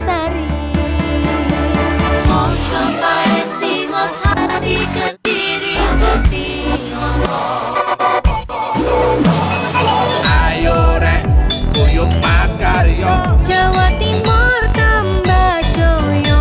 Lestari. Mau cobain Singosari, Kediri, Kutiono. Ayo rek, kuyuk makaryo. Jawa Timur tambah joyo.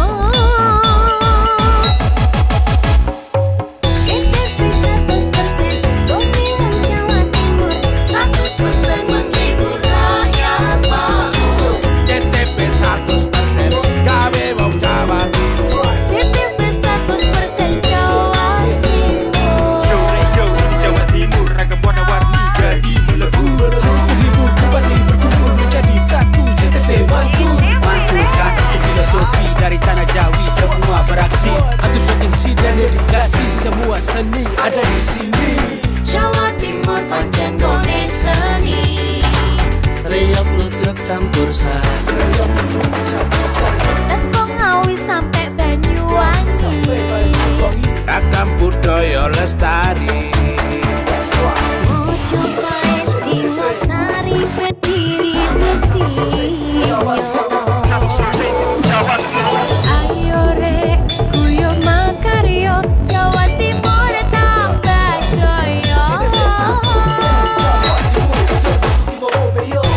CTV 100% Bumi Wong Jawa Timur, 100% menghibur rakyat makmur. CTP 100% gawe wong Jawa Timur. CTV 100% Jawa Timur. Yo di Jawa Timur ragam warna-warni jadi melebur. Hati terhibur kembali berkumpul menjadi satu. JTV mantu Mantulkan itu filosofi dari tanah Jawi, semua beraksi. atur MC dan dedikasi. Semua seni ada di sini. Jawa Timur pancen gone seni. Riok ludruk campur sari. Tembung Ngawi sampai Banyuwangi. Ragam budaya lestari. Mau cobain Singosari, Kediri, Kutiono. Ayo rek, guyub makaryo, Jawa Timur tambah joyo.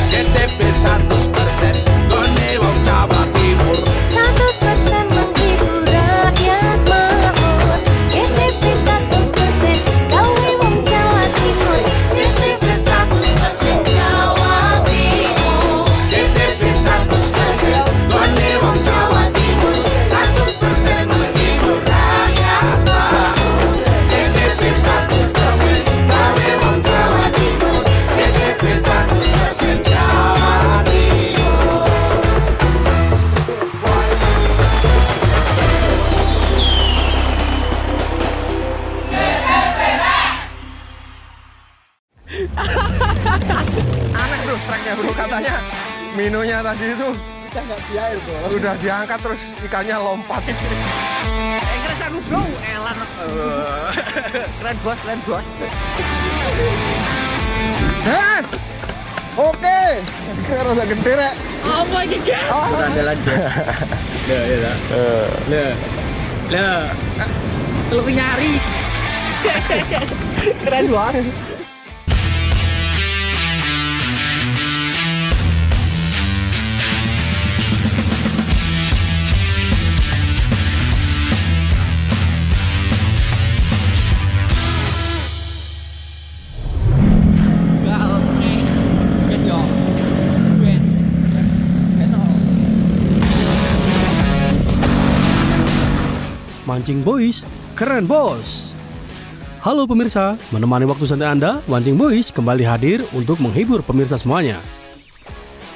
CTP 100% gone wong Jawa Timur. 100% menghibur rakyat makmur. CTV 100% gawe wong Jawa Timur. CTV 100% Jawa Timur. CTP 100% gone wong Jawa Timur. 100% menghibur rakyat makmur. CTP 100% gawe wong Jawa Timur. CTP 100% Jawa Timur. Aneh bro, strike-nya bro, katanya minunya tadi itu Kita nggak di air bro. udah diangkat terus ikannya lompat. Keras aku bro, elan. Keren bos. Heh, oke, kira rada gede rek. Apa ini kan? Ada lanjut. Lah. Lu nyari. Keren banget. Mancing Boys, keren bos. Halo pemirsa, menemani waktu santai Anda, Mancing Boys kembali hadir untuk menghibur pemirsa semuanya.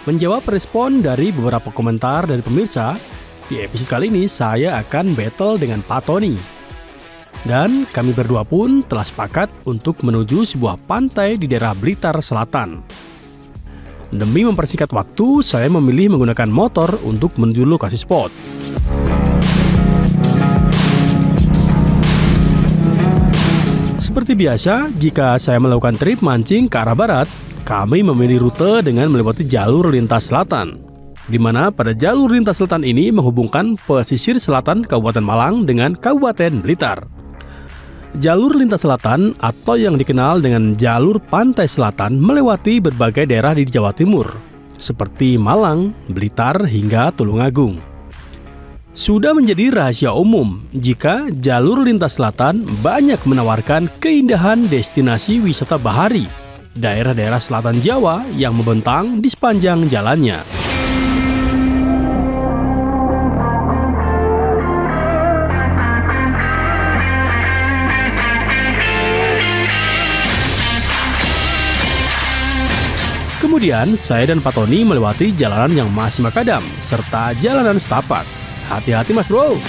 Menjawab respon dari beberapa komentar dari pemirsa, di episode kali ini saya akan battle dengan Pak Tony. Dan kami berdua pun telah sepakat untuk menuju sebuah pantai di daerah Blitar Selatan. Demi mempersingkat waktu, saya memilih menggunakan motor untuk menuju lokasi spot. Seperti biasa, jika saya melakukan trip mancing ke arah barat, kami memilih rute dengan melewati jalur lintas selatan, di mana pada jalur lintas selatan ini menghubungkan pesisir selatan Kabupaten Malang dengan Kabupaten Blitar. Jalur lintas selatan atau yang dikenal dengan jalur pantai selatan melewati berbagai daerah di Jawa Timur, seperti Malang, Blitar, hingga Tulungagung. Sudah menjadi rahasia umum jika jalur lintas selatan banyak menawarkan keindahan destinasi wisata bahari, daerah-daerah selatan Jawa yang membentang di sepanjang jalannya. Kemudian saya dan Pak Tony melewati jalanan yang masih makadam serta jalanan setapak. Hati-hati mas bro.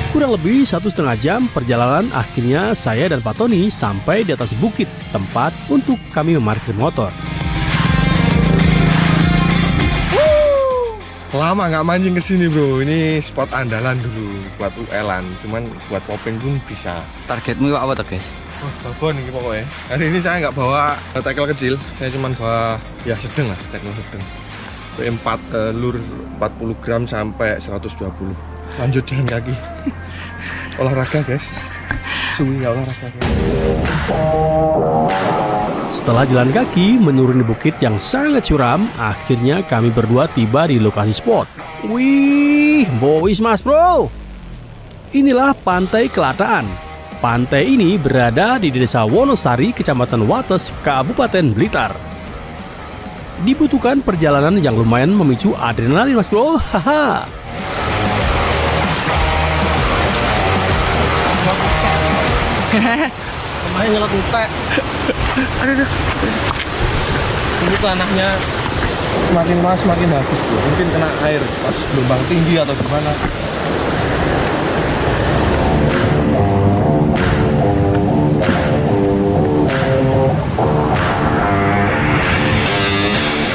Kurang lebih 1,5 jam perjalanan, akhirnya saya dan Pak Tony sampai di atas bukit tempat untuk kami memarkir motor. Lama nggak mancing ke sini bro, ini spot andalan dulu buat UL-an, cuman buat popping pun bisa. Targetmu apa tuh guys? Wah, babon ini pokoknya. Hari ini saya nggak bawa tackle kecil, saya cuma bawa ya sedang lah, tackle sedang. P4 lur 40 gram sampai 120. Lanjut jalan kaki. Olahraga guys. Suwi nggak olahraga. Setelah jalan kaki menuruni bukit yang sangat curam, akhirnya kami berdua tiba di lokasi spot. Wih, bois mas bro. Inilah Pantai Kelataan. Pantai ini berada di Desa Wonosari, Kecamatan Wates, Kabupaten Blitar. Dibutuhkan perjalanan yang lumayan memicu adrenalin mas bro. Haha. Lumayan nyelot entek. Aduh. Ini tanahnya semakin mas semakin bagus bro. Mungkin kena air pas gelombang tinggi atau gimana.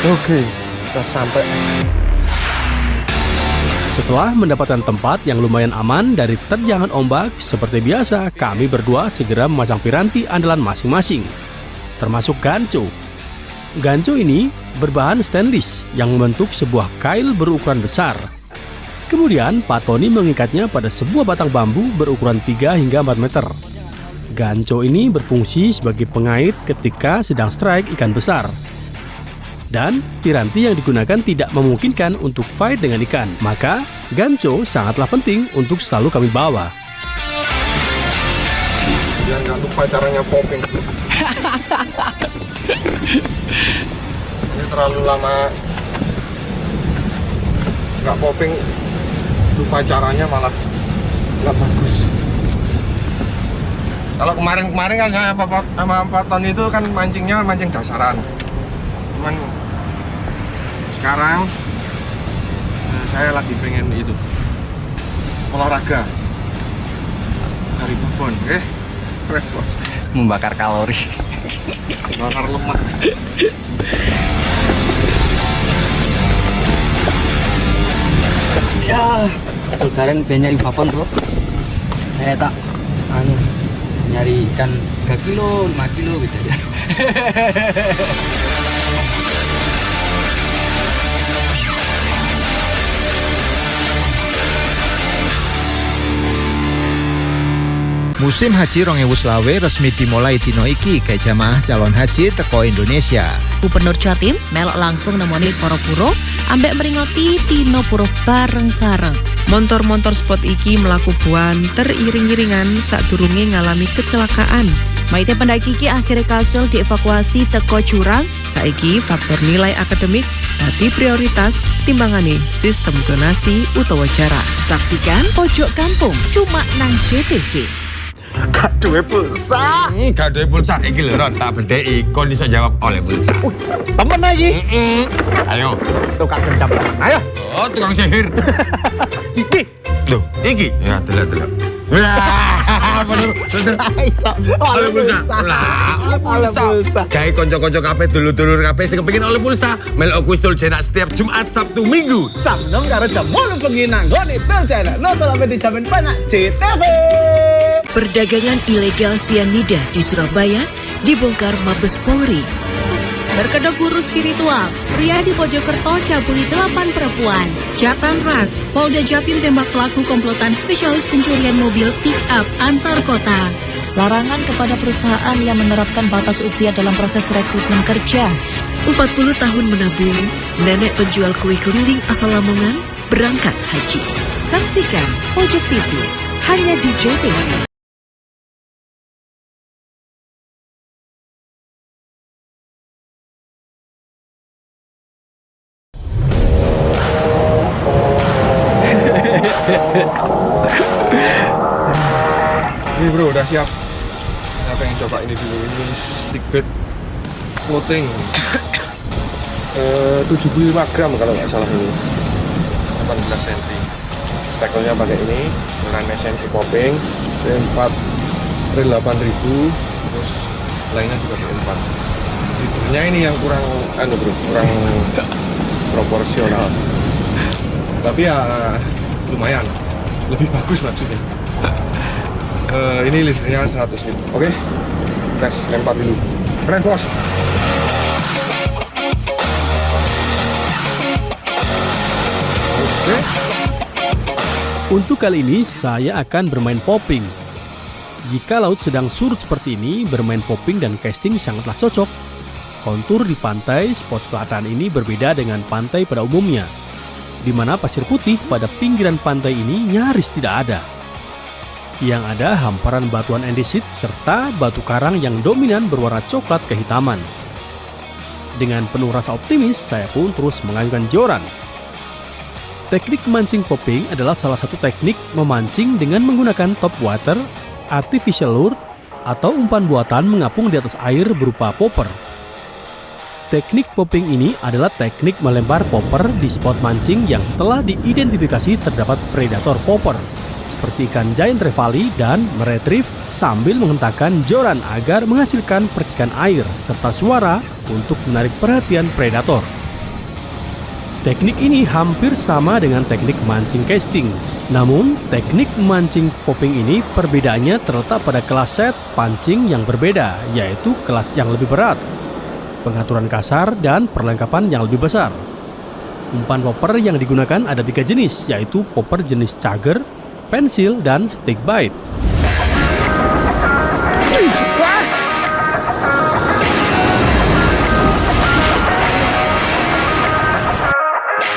Oke, kita sampai. Setelah mendapatkan tempat yang lumayan aman dari terjangan ombak, seperti biasa kami berdua segera memasang piranti andalan masing-masing, termasuk ganco. Ganco ini berbahan stainless yang membentuk sebuah kail berukuran besar. Kemudian Pak Tony mengikatnya pada sebuah batang bambu berukuran 3 hingga 4 meter. Ganco ini berfungsi sebagai pengait ketika sedang strike ikan besar. Dan piranti yang digunakan tidak memungkinkan untuk fight dengan ikan. Maka, ganco sangatlah penting untuk selalu kami bawa. Jangan lupa caranya popping. Ini terlalu lama nggak popping, lupa caranya malah nggak bagus. Kalau kemarin kan saya sama Pak Tony itu kan mancingnya mancing dasaran. Cuman sekarang saya lagi pengen itu olahraga hari babon, repot Membakar kalori. bakar lemak. Ya, kalian pengen nyari babon bro. Saya tak nyari ikan 3 kilo, 5 kilo gitu ya. Musim Haji 2020 resmi dimulai dino iki ke jamaah calon haji teko Indonesia. Gubernur Jatim melok langsung nemoni para buruh ambek meringoti dino buruh bareng-bareng. Montor-montor spot iki melaku buanter iring-iringan sadurunge ngalami kecelakaan. Maite pendaki iki akhirnya kasul dievakuasi teko jurang. Saiki faktor nilai akademik dadi prioritas timbangane sistem zonasi utawa jarak. Saksikan Pojok Kampung cuma nang JTV. Gak duwe pulsa. Gak duwe pulsa. Iki lho Ron, tak bedheki kon iso jawab oleh pulsa. Temen lagi. Ayo. Tukang gendam. Ayo. Oh, tukang sihir. Iki. Loh, iki. Ya, delok. Bener. Oleh pulsa. Lah, oleh pulsa. Gawe kanca-kanca kabeh dulur-dulur kabeh sing kepengin oleh pulsa, melok kuis tul jenak setiap Jumat, Sabtu, Minggu. Jam 6 karo jam 8 bengi nang nggone tul jenak. Nonton sampe dijamin penak JTV. Perdagangan ilegal sianida di Surabaya dibongkar Mabes Polri. Berkedok guru spiritual, pria di Mojokerto cabuli 8 perempuan. Jatan ras, Polda Jatim tembak pelaku komplotan spesialis pencurian mobil pick-up antar kota. Larangan kepada perusahaan yang menerapkan batas usia dalam proses rekrutmen kerja. 40 tahun menabung, nenek penjual kue keliling asal Lamongan berangkat haji. Saksikan Pojok TV hanya di JTV. Ini bro udah siap. Saya pengen coba ini dulu. Ini stickbait floating 75 gram kalau nggak salah ini, 18 cm. Stekelnya pakai ini dengan SMC popping, P4 reel 8000, terus lainnya juga P4. Fiturnya ini yang kurang bro, kurang proporsional. Tapi ya lumayan, lebih bagus maksudnya. Ini listriknya 100 feet. Oke, tes lempar dulu. Keren bos. Oke. Untuk kali ini saya akan bermain popping. Jika laut sedang surut seperti ini, bermain popping dan casting sangatlah cocok. Kontur di pantai spot Selatan ini berbeda dengan pantai pada umumnya, di mana pasir putih pada pinggiran pantai ini nyaris tidak ada. Yang ada hamparan batuan andesit serta batu karang yang dominan berwarna coklat kehitaman. Dengan penuh rasa optimis, saya pun terus mengayunkan joran. Teknik memancing popping adalah salah satu teknik memancing dengan menggunakan top water, artificial lure, atau umpan buatan mengapung di atas air berupa popper. Teknik popping ini adalah teknik melempar popper di spot mancing yang telah diidentifikasi terdapat predator popper, seperti ikan giant trevally dan meretrieve sambil menghentakkan joran agar menghasilkan percikan air serta suara untuk menarik perhatian predator. Teknik ini hampir sama dengan teknik mancing casting. Namun, teknik memancing popping ini perbedaannya terletak pada kelas set pancing yang berbeda, yaitu kelas yang lebih berat, pengaturan kasar, dan perlengkapan yang lebih besar. Umpan popper yang digunakan ada 3 jenis, yaitu popper jenis chugger, pensil, dan stick bite.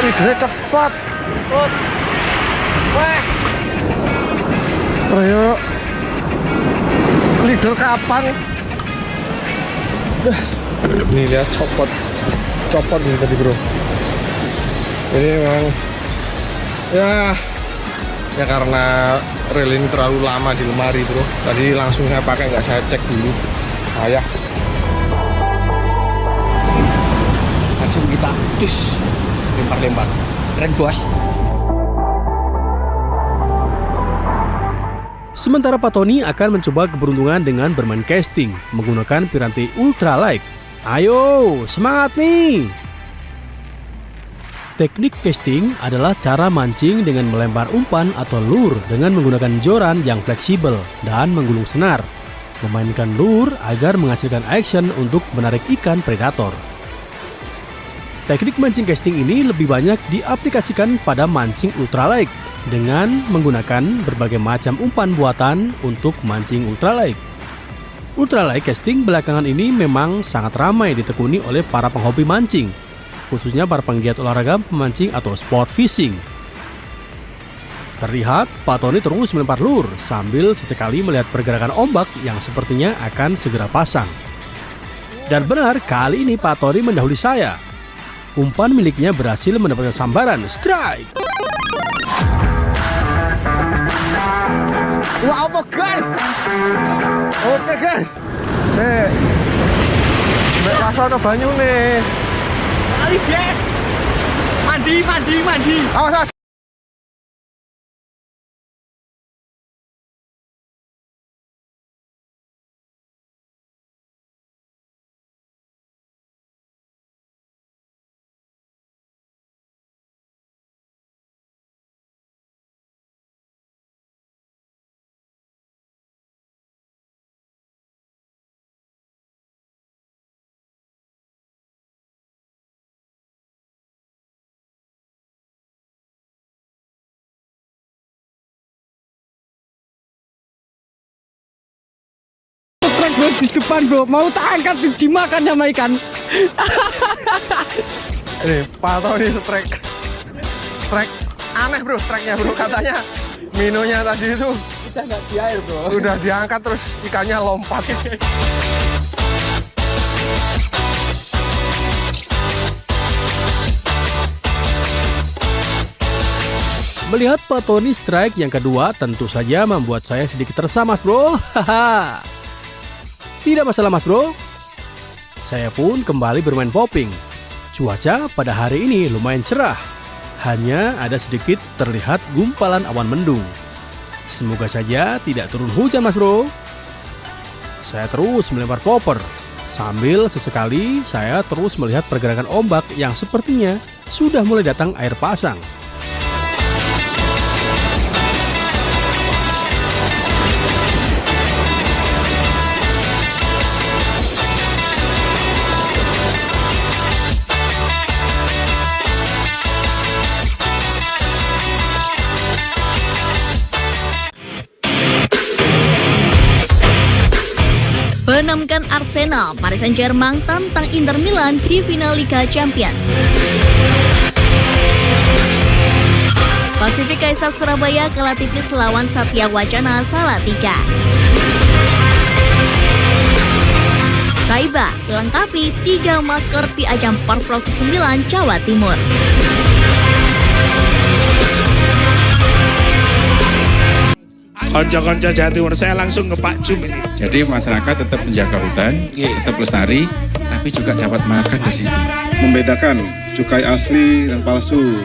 Lidernya cepat. Wah. Ayo. Lider kapan? Nih lihat copot nih tadi bro. Ini memang ya karena reel ini terlalu lama di lemari bro. Tadi langsung saya pakai, nggak saya cek dulu. Ayah. Langsung kita cus lempar-lempar. Keren bos. Sementara Pak Tony akan mencoba keberuntungan dengan bermain casting menggunakan piranti ultralight. Ayo, semangat nih! Teknik casting adalah cara mancing dengan melempar umpan atau lure dengan menggunakan joran yang fleksibel dan menggulung senar, memainkan lure agar menghasilkan action untuk menarik ikan predator. Teknik mancing casting ini lebih banyak diaplikasikan pada mancing ultralight dengan menggunakan berbagai macam umpan buatan untuk mancing ultralight. Ultralight casting belakangan ini memang sangat ramai ditekuni oleh para penghobi mancing, khususnya para penggiat olahraga pemancing atau sport fishing. Terlihat Pak Tony terus melempar lure sambil sesekali melihat pergerakan ombak yang sepertinya akan segera pasang. Dan benar, kali ini Pak Tony mendahului saya. Umpan miliknya berhasil mendapatkan sambaran strike. Wah, apa guys? Oke guys. Nih. Nek pasar banyu nih. Kali guys. Mandi. Awas. Bro, di depan bro, mau tak angkat dimakan sama ikan. Nih, Pak Tony strike aneh bro, strike-nya bro, katanya minonya tadi itu Udah nggak di air bro. Udah diangkat terus ikannya lompat. Melihat Pak Tony strike yang kedua tentu saja membuat saya sedikit resah mas bro. Haha. Tidak masalah mas bro. Saya pun kembali bermain popping. Cuaca pada hari ini lumayan cerah. Hanya ada sedikit terlihat gumpalan awan mendung. Semoga saja tidak turun hujan mas bro. Saya terus melempar popper. Sambil sesekali saya terus melihat pergerakan ombak yang sepertinya sudah mulai datang air pasang. menentukan Arsenal, Paris Saint-Germain tantang Inter Milan di final Liga Champions. Pasifik Kaisar Surabaya kalah tipis lawan Satya Wacana Salatiga. Saiba dilengkapi 3 masker di ajang Porprov 9 Jawa Timur. Konco-konco Jawa Timur, saya langsung ke Pak Jum ini. Jadi masyarakat tetap menjaga hutan, tetap lestari, tapi juga dapat makan di sini. Membedakan cukai asli dan palsu.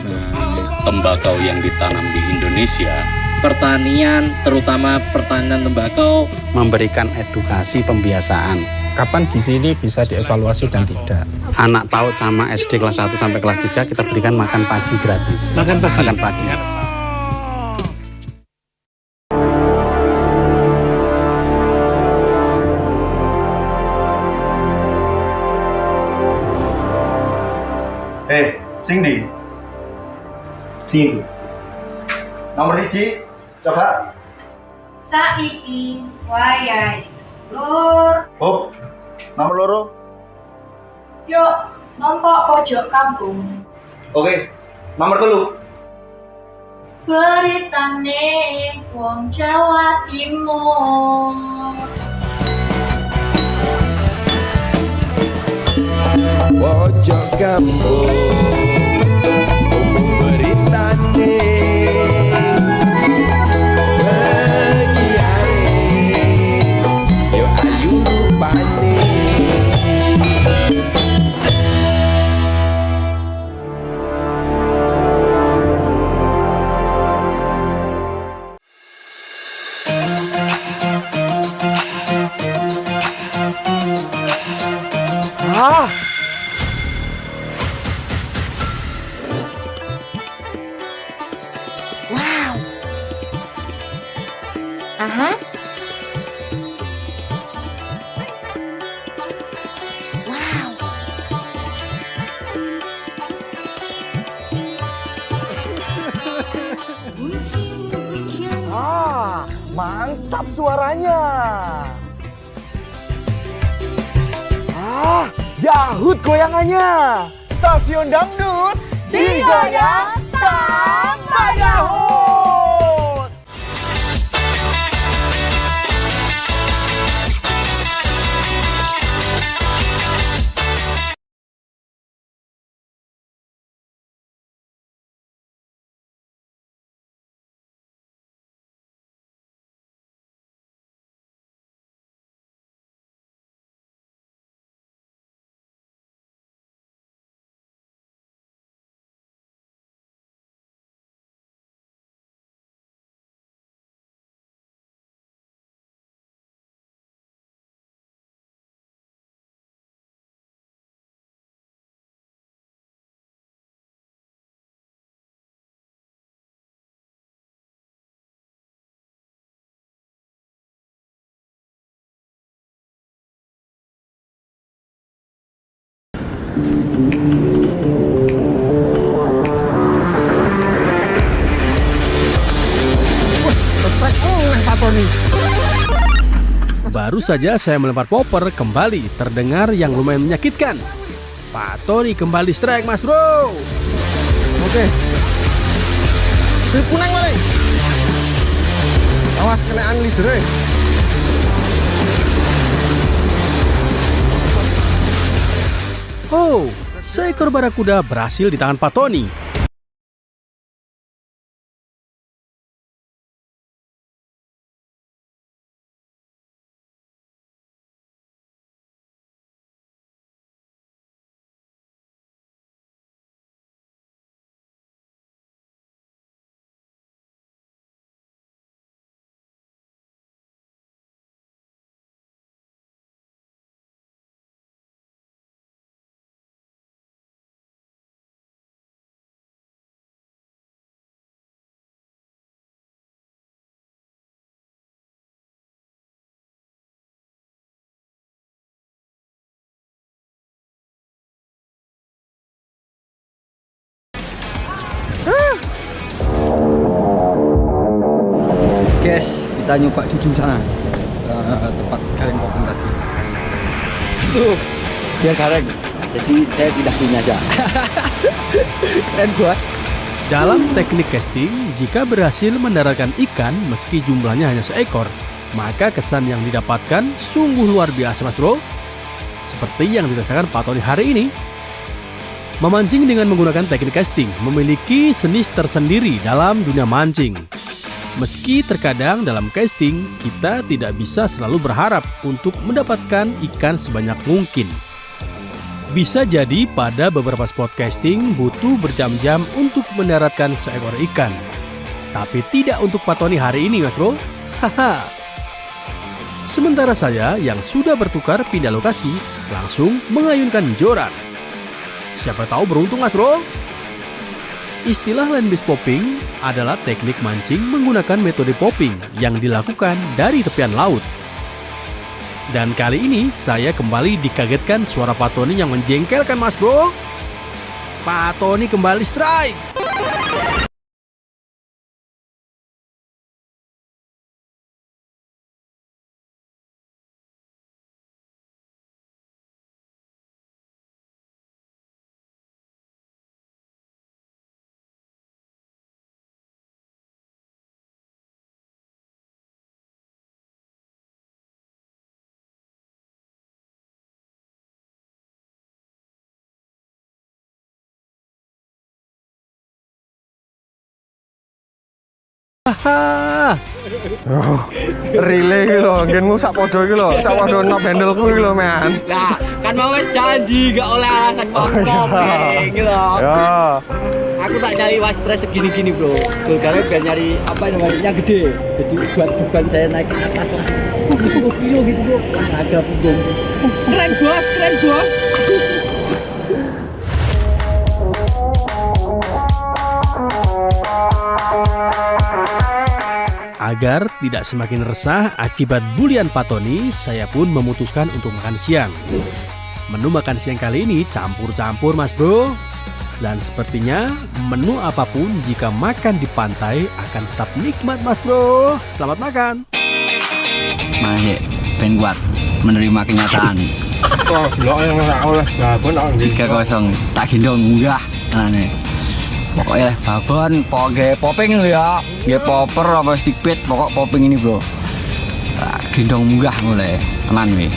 Tembakau yang ditanam di Indonesia, pertanian, terutama pertanian tembakau, memberikan edukasi pembiasaan. Kapan gizi ini bisa dievaluasi dan tidak? Anak PAUD sama SD kelas 1 sampai kelas 3 kita berikan makan pagi gratis. Makan pagi? Makan pagi. Sing nomor 1 coba saiki wayahe lur nomor loro yuk nonton pojok kampung. Oke, nomor 3 beritane wong Jawa Timur. Pojok kampung beritane penyiare yo ayu rupane. Wow. Aha. Wow. Mantap suaranya. Yahut goyangannya. Stasiun dangdut digoyang tambah yahut. Baru saja saya melempar popper, kembali terdengar yang lumayan menyakitkan. Pak Tony kembali strike, Mas Bro. Oke. Dipuneng maling. Awas kenaan leader. Oh, seekor barakuda berhasil di tangan Pak Tony. Guys, kita nyoba jujur sana, tempat kalian potong tadi. Tuh, biar garing. Jadi saya pindah sini aja. Keren buat. Dalam teknik casting, jika berhasil mendaratkan ikan meski jumlahnya hanya seekor, maka kesan yang didapatkan sungguh luar biasa, Mas Bro. Seperti yang dirasakan Pak Tony hari ini. Memancing dengan menggunakan teknik casting memiliki seni tersendiri dalam dunia mancing. Meski terkadang dalam casting kita tidak bisa selalu berharap untuk mendapatkan ikan sebanyak mungkin. Bisa jadi pada beberapa spot casting butuh berjam-jam untuk mendaratkan seekor ikan. Tapi tidak untuk Pak Tony hari ini, Mas Bro. Haha. Sementara saya yang sudah bertukar pindah lokasi langsung mengayunkan joran. Siapa tahu beruntung, Mas Bro. Istilah land based popping adalah teknik mancing menggunakan metode popping yang dilakukan dari tepian laut. Dan kali ini saya kembali dikagetkan suara Pak Tony yang menjengkelkan, Mas Bro. Pak Tony kembali strike. Haha. Relay iki lho, nggenmu sak padha iki lho, sak padha knob handle-ku iki lho, men. Lah, kan mau wis janji gak oleh alasan popping iki lho. Ya. Aku tak nyari was stres segini-gini, Bro. Gara-gara biar nyari apa namanya yang gede. Jadi buat beban saya naik ke atas lah. 10 kilo gitu, Bro. Ada punggung. Keren, Bos. Keren, Bos. Agar tidak semakin resah akibat bulian Pak Tony, saya pun memutuskan untuk makan siang. Menu makan siang kali ini campur-campur, Mas Bro. Dan sepertinya menu apapun jika makan di pantai akan tetap nikmat, Mas Bro. Selamat makan. Masih pengen kuat menerima kenyataan. Wah, blok yang ora oleh babon kok. 3-0 tak gendong munggah. Nah nih. Pokoknya babon, pokoknya popping ya. Nggih popper apa stickbait, pokok popping ini, Bro. Nah, gendong munggah mulai. Tenan wi.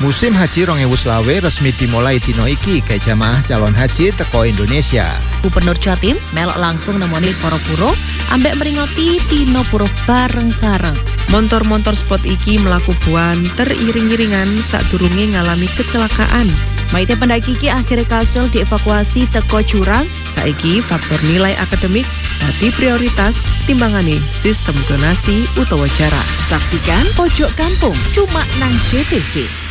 Musim Haji 2020 resmi dimulai dino iki ke jamaah calon haji teko Indonesia. Gubernur Jatim melok langsung nemoni para puro ambek meringoti dino puro bareng-bareng. Montor-montor spot iki melaku buanter iring-iringan sadurunge ngalami kecelakaan. Maite pendaki iki akhirnya kasul dievakuasi teko jurang. Saiki faktor nilai akademik dadi prioritas timbangane sistem zonasi utawa jarak. Saksikan Pojok Kampung cuma nang JTV.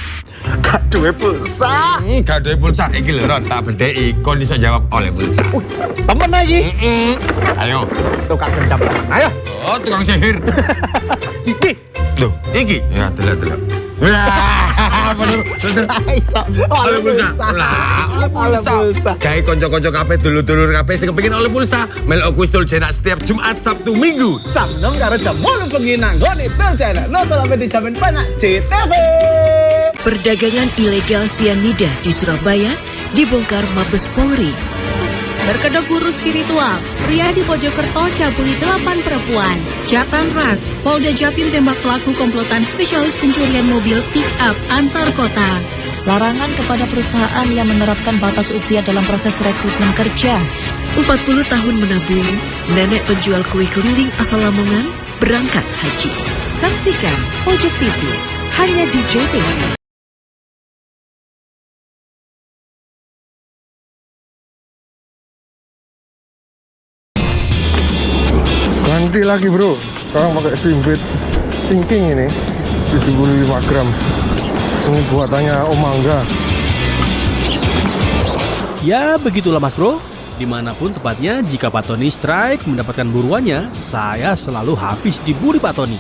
Gak duwe pulsa. Gak duwe pulsa iki lho Ron, tak bedheki kon iso jawab oleh pulsa. Temen lagi. Ayo. Tukang gendam. Ayo. Oh, tukang sihir. Iki. Loh, iki. Ya, delok. Bener. Oleh pulsa. Lah, oleh pulsa. Gawe kanca-kanca kabeh dulur-dulur kabeh sing kepengin oleh pulsa, melok kuis Tul Jenak setiap Jumat, Sabtu, Minggu. Jam 6 karo jam 8 bengi nang nggone Tul Jenak. Nonton sampe dijamin penak JTV. Perdagangan ilegal sianida di Surabaya dibongkar Mabes Polri. Berkedok guru spiritual, pria di Mojokerto cabuli 8 perempuan. Jatan Ras, Polda Jatim tembak pelaku komplotan spesialis pencurian mobil pick-up antar kota. Larangan kepada perusahaan yang menerapkan batas usia dalam proses rekrutmen kerja. 40 tahun menabung, nenek penjual kue keliling asal Lamongan berangkat haji. Saksikan Pojok TV hanya di JTV. Ganti lagi, Bro. Sekarang pakai swimbait sinking ini 75 gram. Ini buatannya Om Mangga. Ya begitulah, Mas Bro. Dimanapun tepatnya, jika Pak Tony strike mendapatkan buruannya, saya selalu habis dibuli Pak Tony.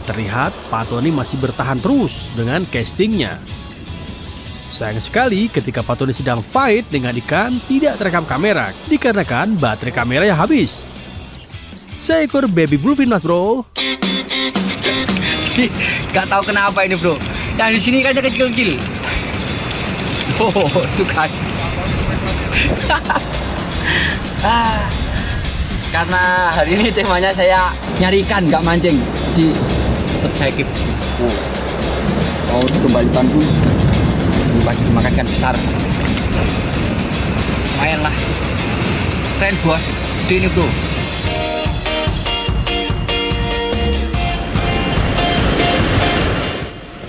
Terlihat Pak Tony masih bertahan terus dengan castingnya. Sayang sekali ketika Pak Tony sedang fight dengan ikan tidak terekam kamera dikarenakan baterai kamera yang habis. Seekor baby bluefin mas bro. Gak tahu kenapa ini bro. Yang di sini kan kecil-kecil. Oh, itu kan. Karena hari ini temanya saya nyari ikan, nggak mancing. Di tetap saya keep. Mau dikembalikan pun pasti dimakan ikan besar. Lumayan lah. Keren bos. Gede ini bro.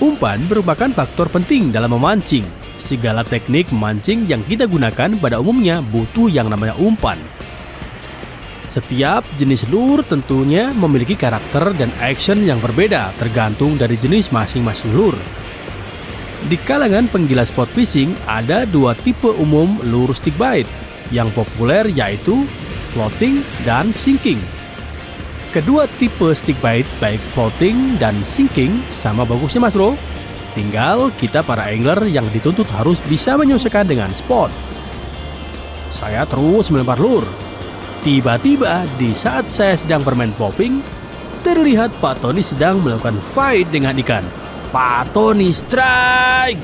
Umpan merupakan faktor penting dalam memancing. Segala teknik memancing yang kita gunakan pada umumnya butuh yang namanya umpan. Setiap jenis lure tentunya memiliki karakter dan action yang berbeda tergantung dari jenis masing-masing lure. Di kalangan penggila sport fishing ada dua tipe umum lure stick bite yang populer yaitu floating dan sinking. Kedua tipe stick bite baik floating dan sinking sama bagusnya mas bro. Tinggal kita para angler yang dituntut harus bisa menyesuaikan dengan spot. Saya terus melempar lure. Tiba-tiba di saat saya sedang bermain popping, terlihat Pak Tony sedang melakukan fight dengan ikan. Pak Tony strike.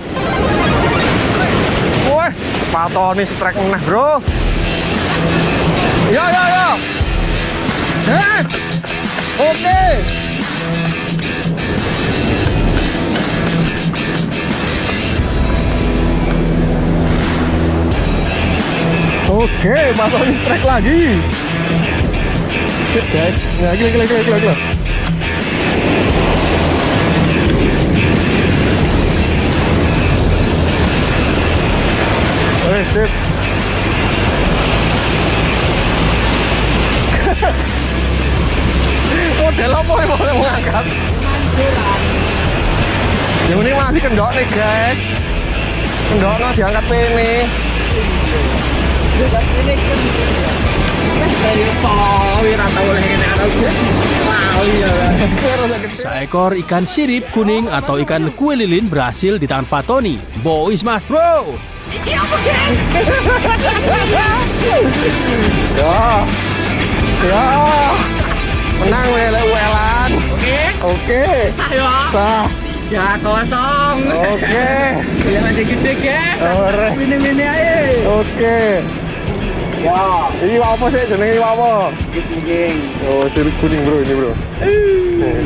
Wah, Pak Tony strike meneh bro. Yo. Oke. Oke, Pak Tony strike lagi. Sip guys. Nah, gila. Oke, sip. Model apa yang boleh mengangkat? Yang ini masih kendok nih guys. Kendoknya diangkat ini. Seekor ikan sirip kuning atau ikan kue lilin berhasil di tangan Pak Tony. Boys mas bro. Ya. Menang uelan. Oke. Ayo. Sah. Ya kosong. Oke. Yang gede ya. Mini aja. Oke. Ya. Ini apa sih? Jenenge apa? Kuning. Oh, sirip kuning bro ini bro.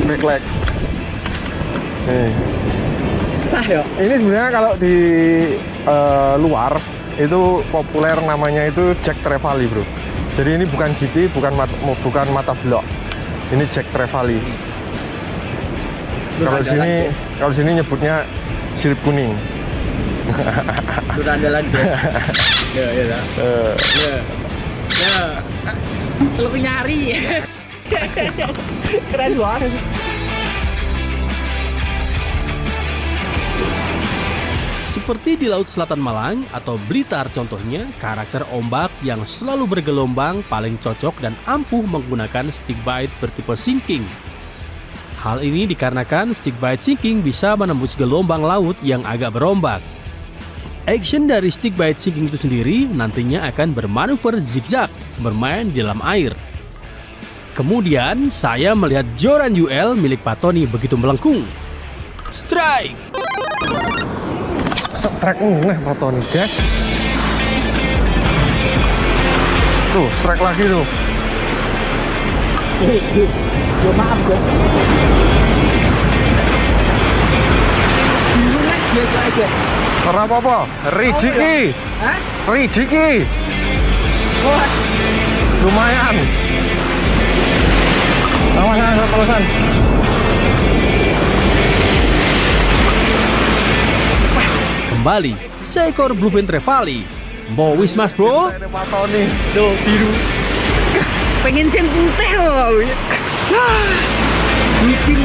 Backleg. Sah ya. Ini sebenarnya kalau di luar itu populer namanya itu Jack Trevally bro. Jadi ini bukan GT, bukan mata blok. Ini Jack Trevally. Kalau di sini nyebutnya sirip kuning. Udah andalan ya. Ya. Lebih nyari. Keren banget. Seperti di Laut Selatan Malang atau Blitar contohnya, karakter ombak yang selalu bergelombang paling cocok dan ampuh menggunakan stick bite bertipe sinking. Hal ini dikarenakan stick bite sinking bisa menembus gelombang laut yang agak berombak. Action dari stick bite sinking itu sendiri nantinya akan bermanuver zigzag, bermain di dalam air. Kemudian saya melihat joran UL milik Pak Tony begitu melengkung. Strike! Strike Pak Tony guys. Tuh, strike lagi tuh. Maaf ya. Biasa aja. Ora apa-apa, rijiki. Rijiki. Lumayan. Awas pelusan. Kembali, seekor bluefin trevally. Bowis mas bro. Pak Tony, tuh biru. Pengen sing putih loh. Bikin.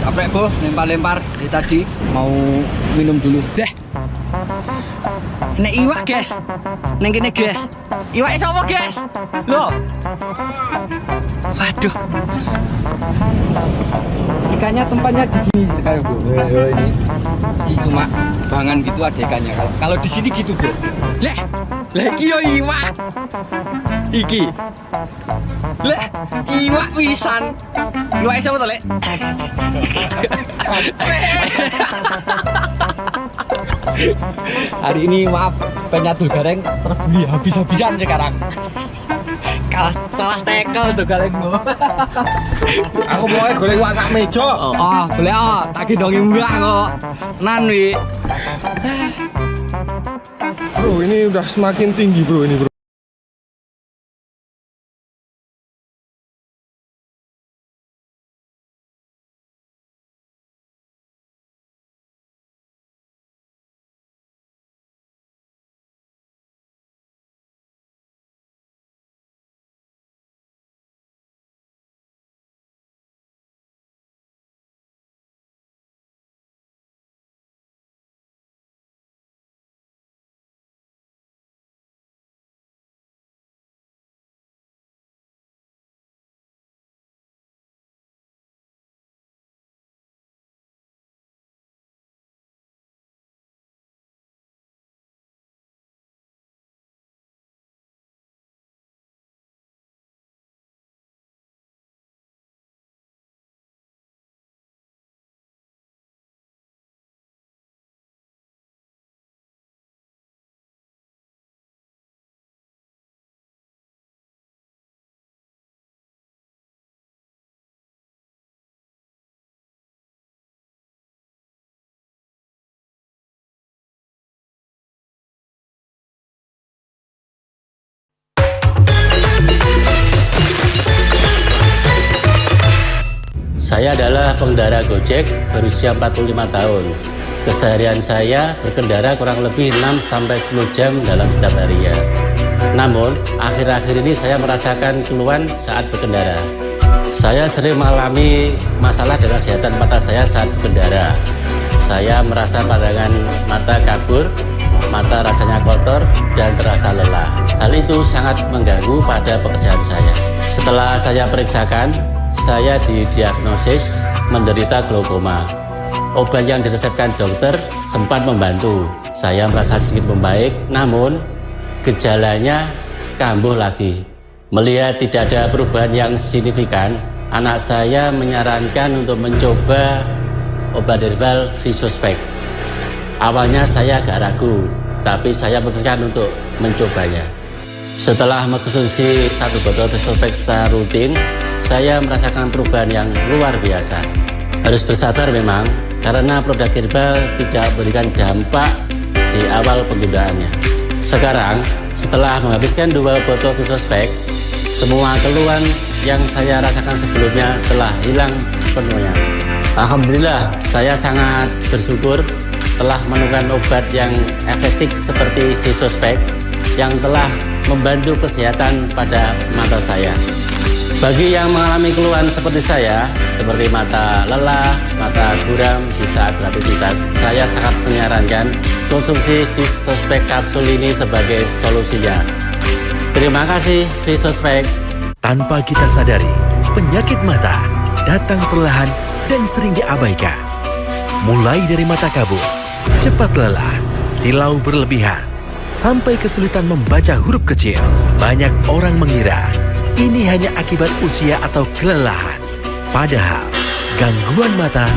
Kaprek boh, lempar-lempar dari tadi. Mau minum dulu. Deh. Nek iwak guys. Neng kene guys. Iwak sapa guys? Loh. Waduh. ikannya tempatnya di sini sekarang bro. Ini cuma bangan gitu ada ikannya. Kalau di sini gitu bro. Lagi yo iwak. Iki. Iwak pisan. Iwak siapa to, Lek? Hari ini maaf penyatul gareng terbeli habis-habisan sekarang. Kalah salah tekel tuh garengmu. Aku mau golek iwak sak meja. Golek tak gendongi murah kok. Nan wi. Bro, ini udah semakin tinggi bro ini bro. Saya adalah pengendara Gojek berusia 45 tahun. Keseharian saya berkendara kurang lebih 6-10 jam dalam setiap harinya. Namun, akhir-akhir ini saya merasakan keluhan saat berkendara. Saya sering mengalami masalah dengan kesehatan mata saya saat berkendara. Saya merasa pandangan mata kabur, mata rasanya kotor, dan terasa lelah. Hal itu sangat mengganggu pada pekerjaan saya. Setelah saya periksakan, saya didiagnosis menderita glaukoma. Obat yang diresepkan dokter sempat membantu. Saya merasa sedikit membaik, namun gejalanya kambuh lagi. Melihat tidak ada perubahan yang signifikan, anak saya menyarankan untuk mencoba obat herbal Visospek. Awalnya saya agak ragu, tapi saya memutuskan untuk mencobanya. Setelah mengkonsumsi 1 botol Visospek secara rutin, saya merasakan perubahan yang luar biasa. Harus bersabar memang, karena produk herbal tidak memberikan dampak di awal penggunaannya. Sekarang, setelah menghabiskan 2 botol Visospek, semua keluhan yang saya rasakan sebelumnya telah hilang sepenuhnya. Alhamdulillah, saya sangat bersyukur telah menemukan obat yang efektif seperti Visospek yang telah membantu kesehatan pada mata saya. Bagi yang mengalami keluhan seperti saya, seperti mata lelah, mata buram di saat beraktivitas, saya sangat menyarankan konsumsi Visospek kapsul ini sebagai solusinya. Terima kasih Visospek. Tanpa kita sadari, penyakit mata datang perlahan dan sering diabaikan. Mulai dari mata kabur, cepat lelah, silau berlebihan, sampai kesulitan membaca huruf kecil. Banyak orang mengira ini hanya akibat usia atau kelelahan. Padahal, gangguan mata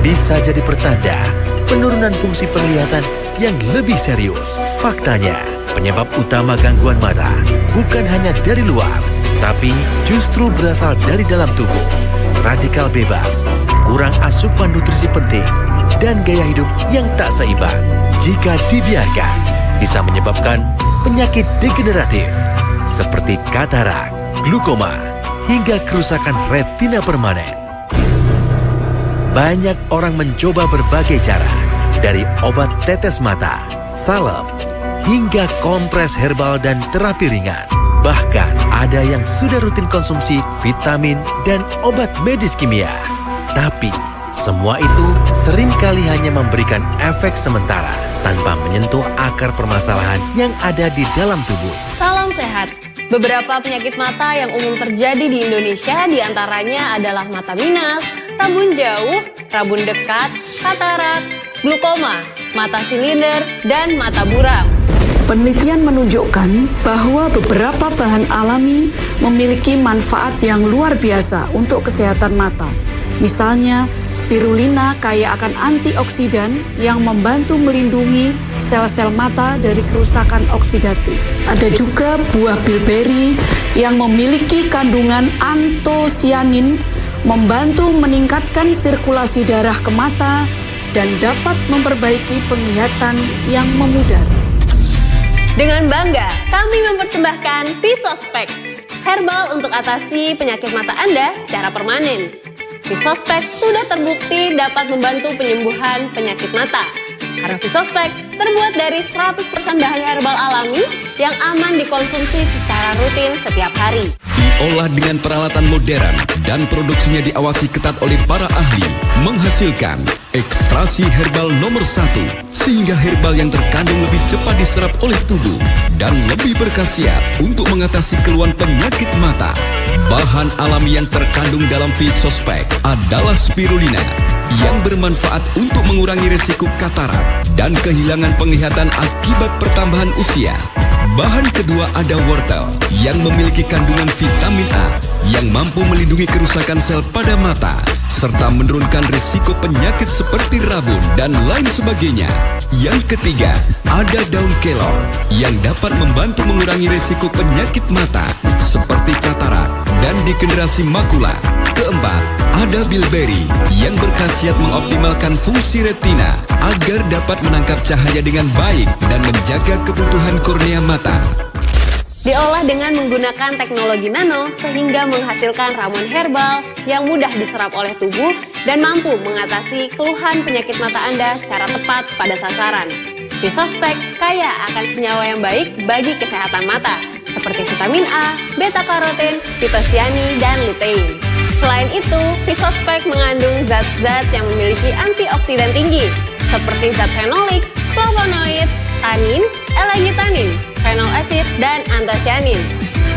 bisa jadi pertanda penurunan fungsi penglihatan yang lebih serius. Faktanya, penyebab utama gangguan mata bukan hanya dari luar, tapi justru berasal dari dalam tubuh. Radikal bebas, kurang asupan nutrisi penting, dan gaya hidup yang tak seimbang. Jika dibiarkan, bisa menyebabkan penyakit degeneratif seperti katarak, glaukoma, hingga kerusakan retina permanen. Banyak orang mencoba berbagai cara, dari obat tetes mata, salep, hingga kompres herbal dan terapi ringan. Bahkan ada yang sudah rutin konsumsi vitamin dan obat medis kimia. Tapi semua itu seringkali hanya memberikan efek sementara tanpa menyentuh akar permasalahan yang ada di dalam tubuh. Salam sehat. Beberapa penyakit mata yang umum terjadi di Indonesia diantaranya adalah mata minus, rabun jauh, rabun dekat, katarak, glukoma, mata silinder, dan mata buram. Penelitian menunjukkan bahwa beberapa bahan alami memiliki manfaat yang luar biasa untuk kesehatan mata. Misalnya, spirulina kaya akan antioksidan yang membantu melindungi sel-sel mata dari kerusakan oksidatif. Ada juga buah bilberi yang memiliki kandungan antosianin, membantu meningkatkan sirkulasi darah ke mata dan dapat memperbaiki penglihatan yang memudar. Dengan bangga, kami mempersembahkan Visospek, herbal untuk atasi penyakit mata Anda secara permanen. Visospek sudah terbukti dapat membantu penyembuhan penyakit mata. Karena Visospek terbuat dari 100% bahan herbal alami yang aman dikonsumsi secara rutin setiap hari. Diolah dengan peralatan modern dan produksinya diawasi ketat oleh para ahli, menghasilkan ekstraksi herbal nomor 1, sehingga herbal yang terkandung lebih cepat diserap oleh tubuh dan lebih berkhasiat untuk mengatasi keluhan penyakit mata. Bahan alami yang terkandung dalam Visospek adalah spirulina yang bermanfaat untuk mengurangi risiko katarak dan kehilangan penglihatan akibat pertambahan usia. Bahan kedua ada wortel yang memiliki kandungan vitamin A yang mampu melindungi kerusakan sel pada mata serta menurunkan risiko penyakit seperti rabun dan lain sebagainya. Yang ketiga, ada daun kelor yang dapat membantu mengurangi risiko penyakit mata seperti katarak dan degenerasi makula. Keempat, ada bilberi yang berkhasiat mengoptimalkan fungsi retina agar dapat menangkap cahaya dengan baik dan menjaga kebutuhan kornea mata. Diolah dengan menggunakan teknologi nano sehingga menghasilkan ramuan herbal yang mudah diserap oleh tubuh dan mampu mengatasi keluhan penyakit mata Anda secara tepat pada sasaran. Visospek kaya akan senyawa yang baik bagi kesehatan mata, seperti vitamin A, beta-karoten, fitosiani, dan lutein. Selain itu, Visospek mengandung zat-zat yang memiliki antioksidan tinggi, seperti zat fenolik, flavonoid, tanin, L-gitanin, phenol acid, dan antosianin.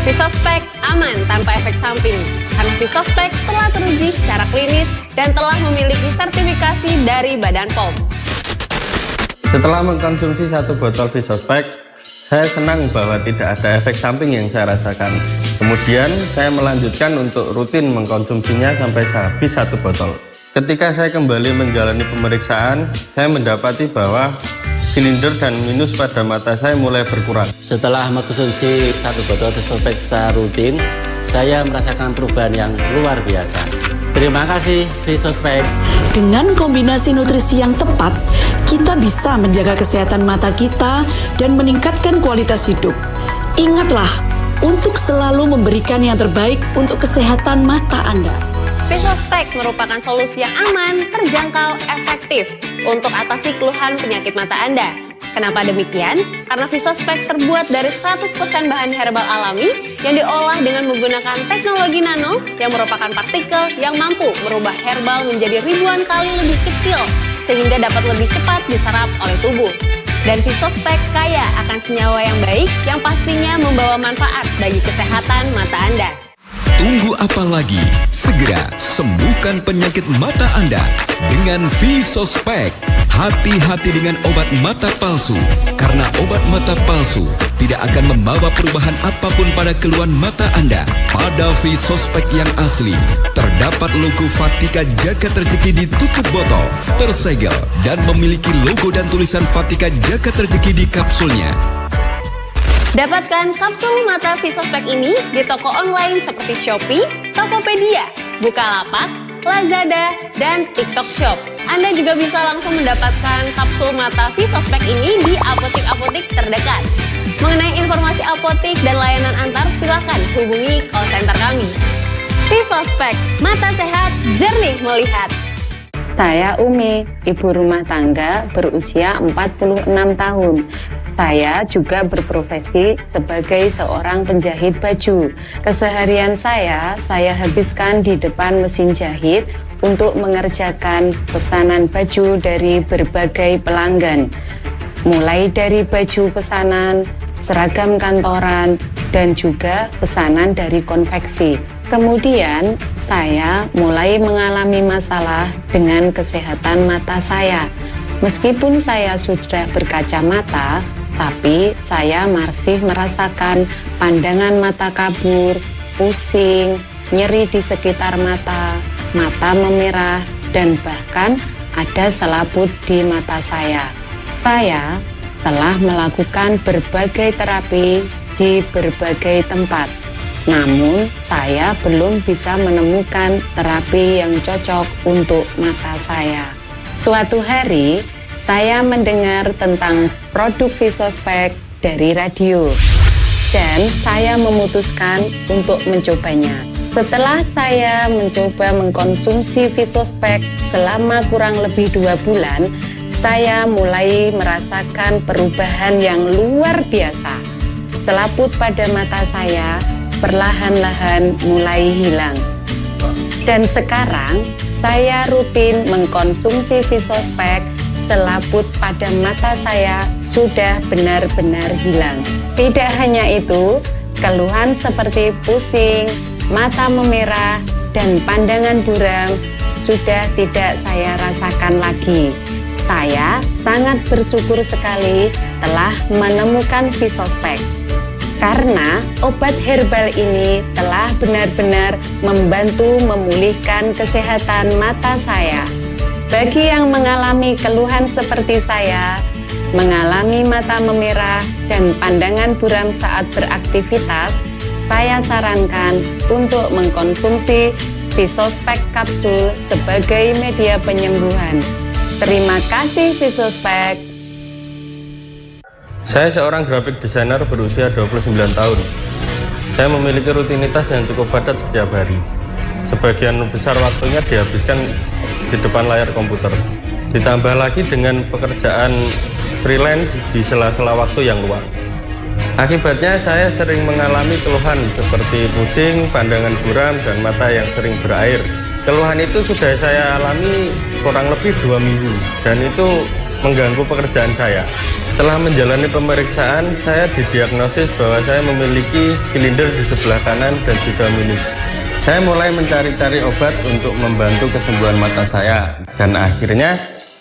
Visospek aman tanpa efek samping, karena Visospek telah teruji secara klinis dan telah memiliki sertifikasi dari Badan POM. Setelah mengkonsumsi 1 botol Visospek, saya senang bahwa tidak ada efek samping yang saya rasakan. Kemudian saya melanjutkan untuk rutin mengkonsumsinya sampai habis 1 botol. Ketika saya kembali menjalani pemeriksaan, saya mendapati bahwa silinder dan minus pada mata saya mulai berkurang. Setelah mengkonsumsi 1 botol Visospek secara rutin, saya merasakan perubahan yang luar biasa. Terima kasih Visospek. Dengan kombinasi nutrisi yang tepat, kita bisa menjaga kesehatan mata kita dan meningkatkan kualitas hidup. Ingatlah untuk selalu memberikan yang terbaik untuk kesehatan mata Anda. Visospek merupakan solusi yang aman, terjangkau, efektif untuk atasi keluhan penyakit mata Anda. Kenapa demikian? Karena Visospek terbuat dari 100% bahan herbal alami yang diolah dengan menggunakan teknologi nano yang merupakan partikel yang mampu merubah herbal menjadi ribuan kali lebih kecil sehingga dapat lebih cepat diserap oleh tubuh. Dan Visospek kaya akan senyawa yang baik yang pastinya membawa manfaat bagi kesehatan mata Anda. Tunggu apa lagi? Segera sembuhkan penyakit mata Anda dengan Visospek. Hati-hati dengan obat mata palsu, karena obat mata palsu tidak akan membawa perubahan apapun pada keluhan mata Anda. Pada Visospek yang asli, terdapat logo Vatika Jagat Rezeki di tutup botol, tersegel, dan memiliki logo dan tulisan Vatika Jagat Rezeki di kapsulnya. Dapatkan kapsul mata Visospek ini di toko online seperti Shopee, Tokopedia, Bukalapak, Lazada, dan TikTok Shop. Anda juga bisa langsung mendapatkan kapsul mata Visospek ini di apotik-apotik terdekat. Mengenai informasi apotik dan layanan antar, silakan hubungi call center kami. Visospek, mata sehat, jernih melihat. Saya Umi, ibu rumah tangga berusia 46 tahun. Saya juga berprofesi sebagai seorang penjahit baju. Keseharian saya habiskan di depan mesin jahit untuk mengerjakan pesanan baju dari berbagai pelanggan. Mulai dari baju pesanan, seragam kantoran, dan juga pesanan dari konveksi. kemudian saya mulai mengalami masalah dengan kesehatan mata saya. Meskipun saya sudah berkacamata, tapi saya masih merasakan pandangan mata kabur, pusing, nyeri di sekitar mata, mata memerah, dan bahkan ada selaput di mata saya. Saya telah melakukan berbagai terapi di berbagai tempat. Namun, saya belum bisa menemukan terapi yang cocok untuk mata saya. Suatu hari, saya mendengar tentang produk Visospek dari radio, dan saya memutuskan untuk mencobanya. Setelah saya mencoba mengkonsumsi Visospek selama kurang lebih 2 bulan, saya mulai merasakan perubahan yang luar biasa. Selaput pada mata saya perlahan-lahan mulai hilang. Dan sekarang saya rutin mengkonsumsi Visospek, selaput pada mata saya sudah benar-benar hilang. Tidak hanya itu, keluhan seperti pusing, mata memerah, dan pandangan buram sudah tidak saya rasakan lagi. Saya sangat bersyukur sekali telah menemukan Visospek, karena obat herbal ini telah benar-benar membantu memulihkan kesehatan mata saya. Bagi yang mengalami keluhan seperti saya, mengalami mata memerah dan pandangan buram saat beraktivitas, saya sarankan untuk mengkonsumsi Visospek kapsul sebagai media penyembuhan. Terima kasih Visospek. Saya seorang graphic designer berusia 29 tahun. Saya memiliki rutinitas yang cukup padat setiap hari. Sebagian besar waktunya dihabiskan di depan layar komputer. Ditambah lagi dengan pekerjaan freelance di sela-sela waktu yang luang. Akibatnya saya sering mengalami keluhan seperti pusing, pandangan buram, dan mata yang sering berair. Keluhan itu sudah saya alami kurang lebih 2 minggu, dan itu mengganggu pekerjaan saya. Setelah menjalani pemeriksaan, saya didiagnosis bahwa saya memiliki silinder di sebelah kanan dan juga minus. Saya mulai mencari-cari obat untuk membantu kesembuhan mata saya, dan akhirnya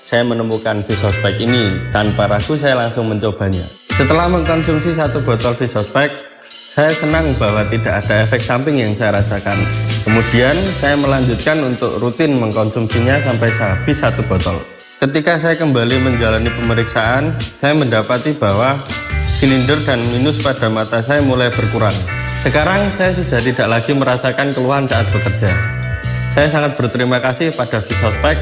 saya menemukan Visospek ini. Tanpa ragu saya langsung mencobanya. Setelah mengkonsumsi 1 botol Visospek, saya senang bahwa tidak ada efek samping yang saya rasakan. Kemudian saya melanjutkan untuk rutin mengkonsumsinya sampai habis 1 botol. Ketika saya kembali menjalani pemeriksaan, saya mendapati bahwa silinder dan minus pada mata saya mulai berkurang. Sekarang saya sudah tidak lagi merasakan keluhan saat bekerja. Saya sangat berterima kasih pada Visospek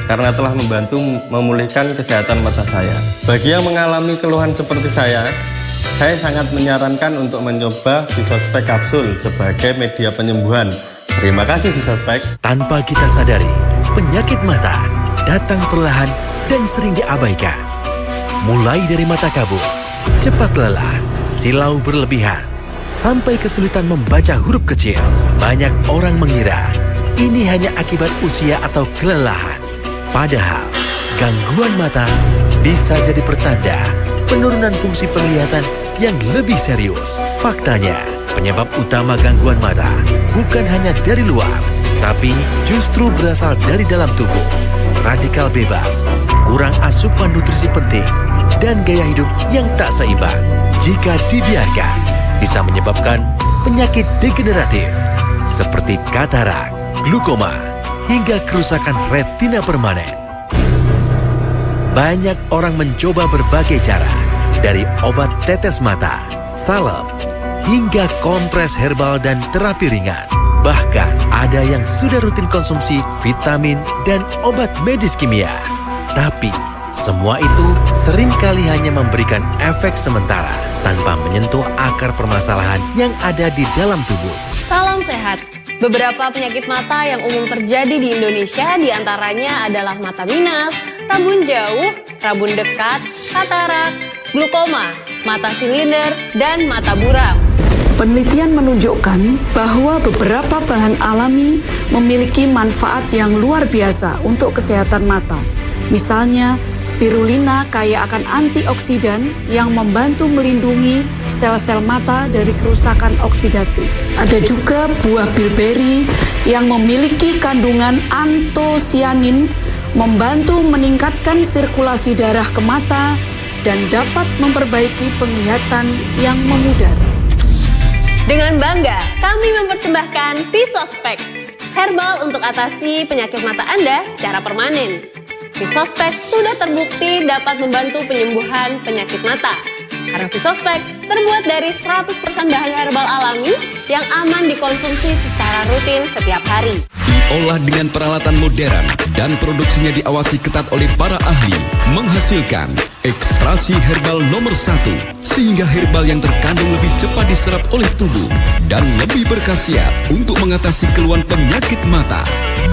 karena telah membantu memulihkan kesehatan mata saya. Bagi yang mengalami keluhan seperti saya sangat menyarankan untuk mencoba Visospek kapsul sebagai media penyembuhan. Terima kasih Visospek. Tanpa kita sadari, penyakit mata datang perlahan dan sering diabaikan. Mulai dari mata kabur, cepat lelah, silau berlebihan, sampai kesulitan membaca huruf kecil. Banyak orang mengira ini hanya akibat usia atau kelelahan. Padahal, gangguan mata bisa jadi pertanda penurunan fungsi penglihatan yang lebih serius. Faktanya, penyebab utama gangguan mata bukan hanya dari luar, tapi justru berasal dari dalam tubuh. Radikal bebas, kurang asupan nutrisi penting, dan gaya hidup yang tak seimbang. Jika dibiarkan, bisa menyebabkan penyakit degeneratif seperti katarak, glukoma, hingga kerusakan retina permanen. Banyak orang mencoba berbagai cara, dari obat tetes mata, salep, hingga kompres herbal dan terapi ringan. Bahkan ada yang sudah rutin konsumsi vitamin dan obat medis kimia. Tapi semua itu seringkali hanya memberikan efek sementara tanpa menyentuh akar permasalahan yang ada di dalam tubuh. Salam sehat. Beberapa penyakit mata yang umum terjadi di Indonesia diantaranya adalah mata minus, rabun jauh, rabun dekat, katarak, glukoma, mata silinder, dan mata buram. Penelitian menunjukkan bahwa beberapa bahan alami memiliki manfaat yang luar biasa untuk kesehatan mata. Misalnya, spirulina kaya akan antioksidan yang membantu melindungi sel-sel mata dari kerusakan oksidatif. Ada juga buah bilberi yang memiliki kandungan antosianin, membantu meningkatkan sirkulasi darah ke mata dan dapat memperbaiki penglihatan yang memudar. Dengan bangga, kami mempersembahkan Visospek, herbal untuk atasi penyakit mata Anda secara permanen. Visospek sudah terbukti dapat membantu penyembuhan penyakit mata. Karena Visospek terbuat dari 100% bahan herbal alami yang aman dikonsumsi secara rutin setiap hari. Diolah dengan peralatan modern dan produksinya diawasi ketat oleh para ahli, menghasilkan ekstraksi herbal nomor 1 sehingga herbal yang terkandung lebih cepat diserap oleh tubuh dan lebih berkhasiat untuk mengatasi keluhan penyakit mata.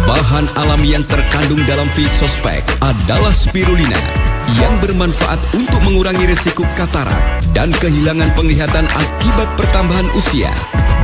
Bahan alami yang terkandung dalam Visospek adalah spirulina yang bermanfaat untuk mengurangi risiko katarak dan kehilangan penglihatan akibat pertambahan usia.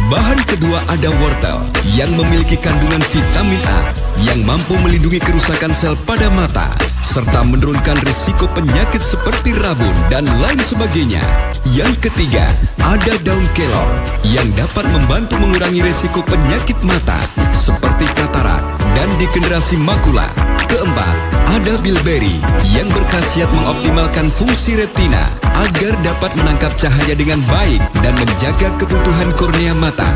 Bahan kedua ada wortel yang memiliki kandungan vitamin A yang mampu melindungi kerusakan sel pada mata serta menurunkan risiko penyakit seperti rabun dan lain sebagainya. Yang ketiga, ada daun kelor yang dapat membantu mengurangi risiko penyakit mata seperti katarak dan degenerasi makula. Keempat, ada bilberi yang berkhasiat mengoptimalkan fungsi retina agar dapat menangkap cahaya dengan baik dan menjaga kebutuhan kornea mata.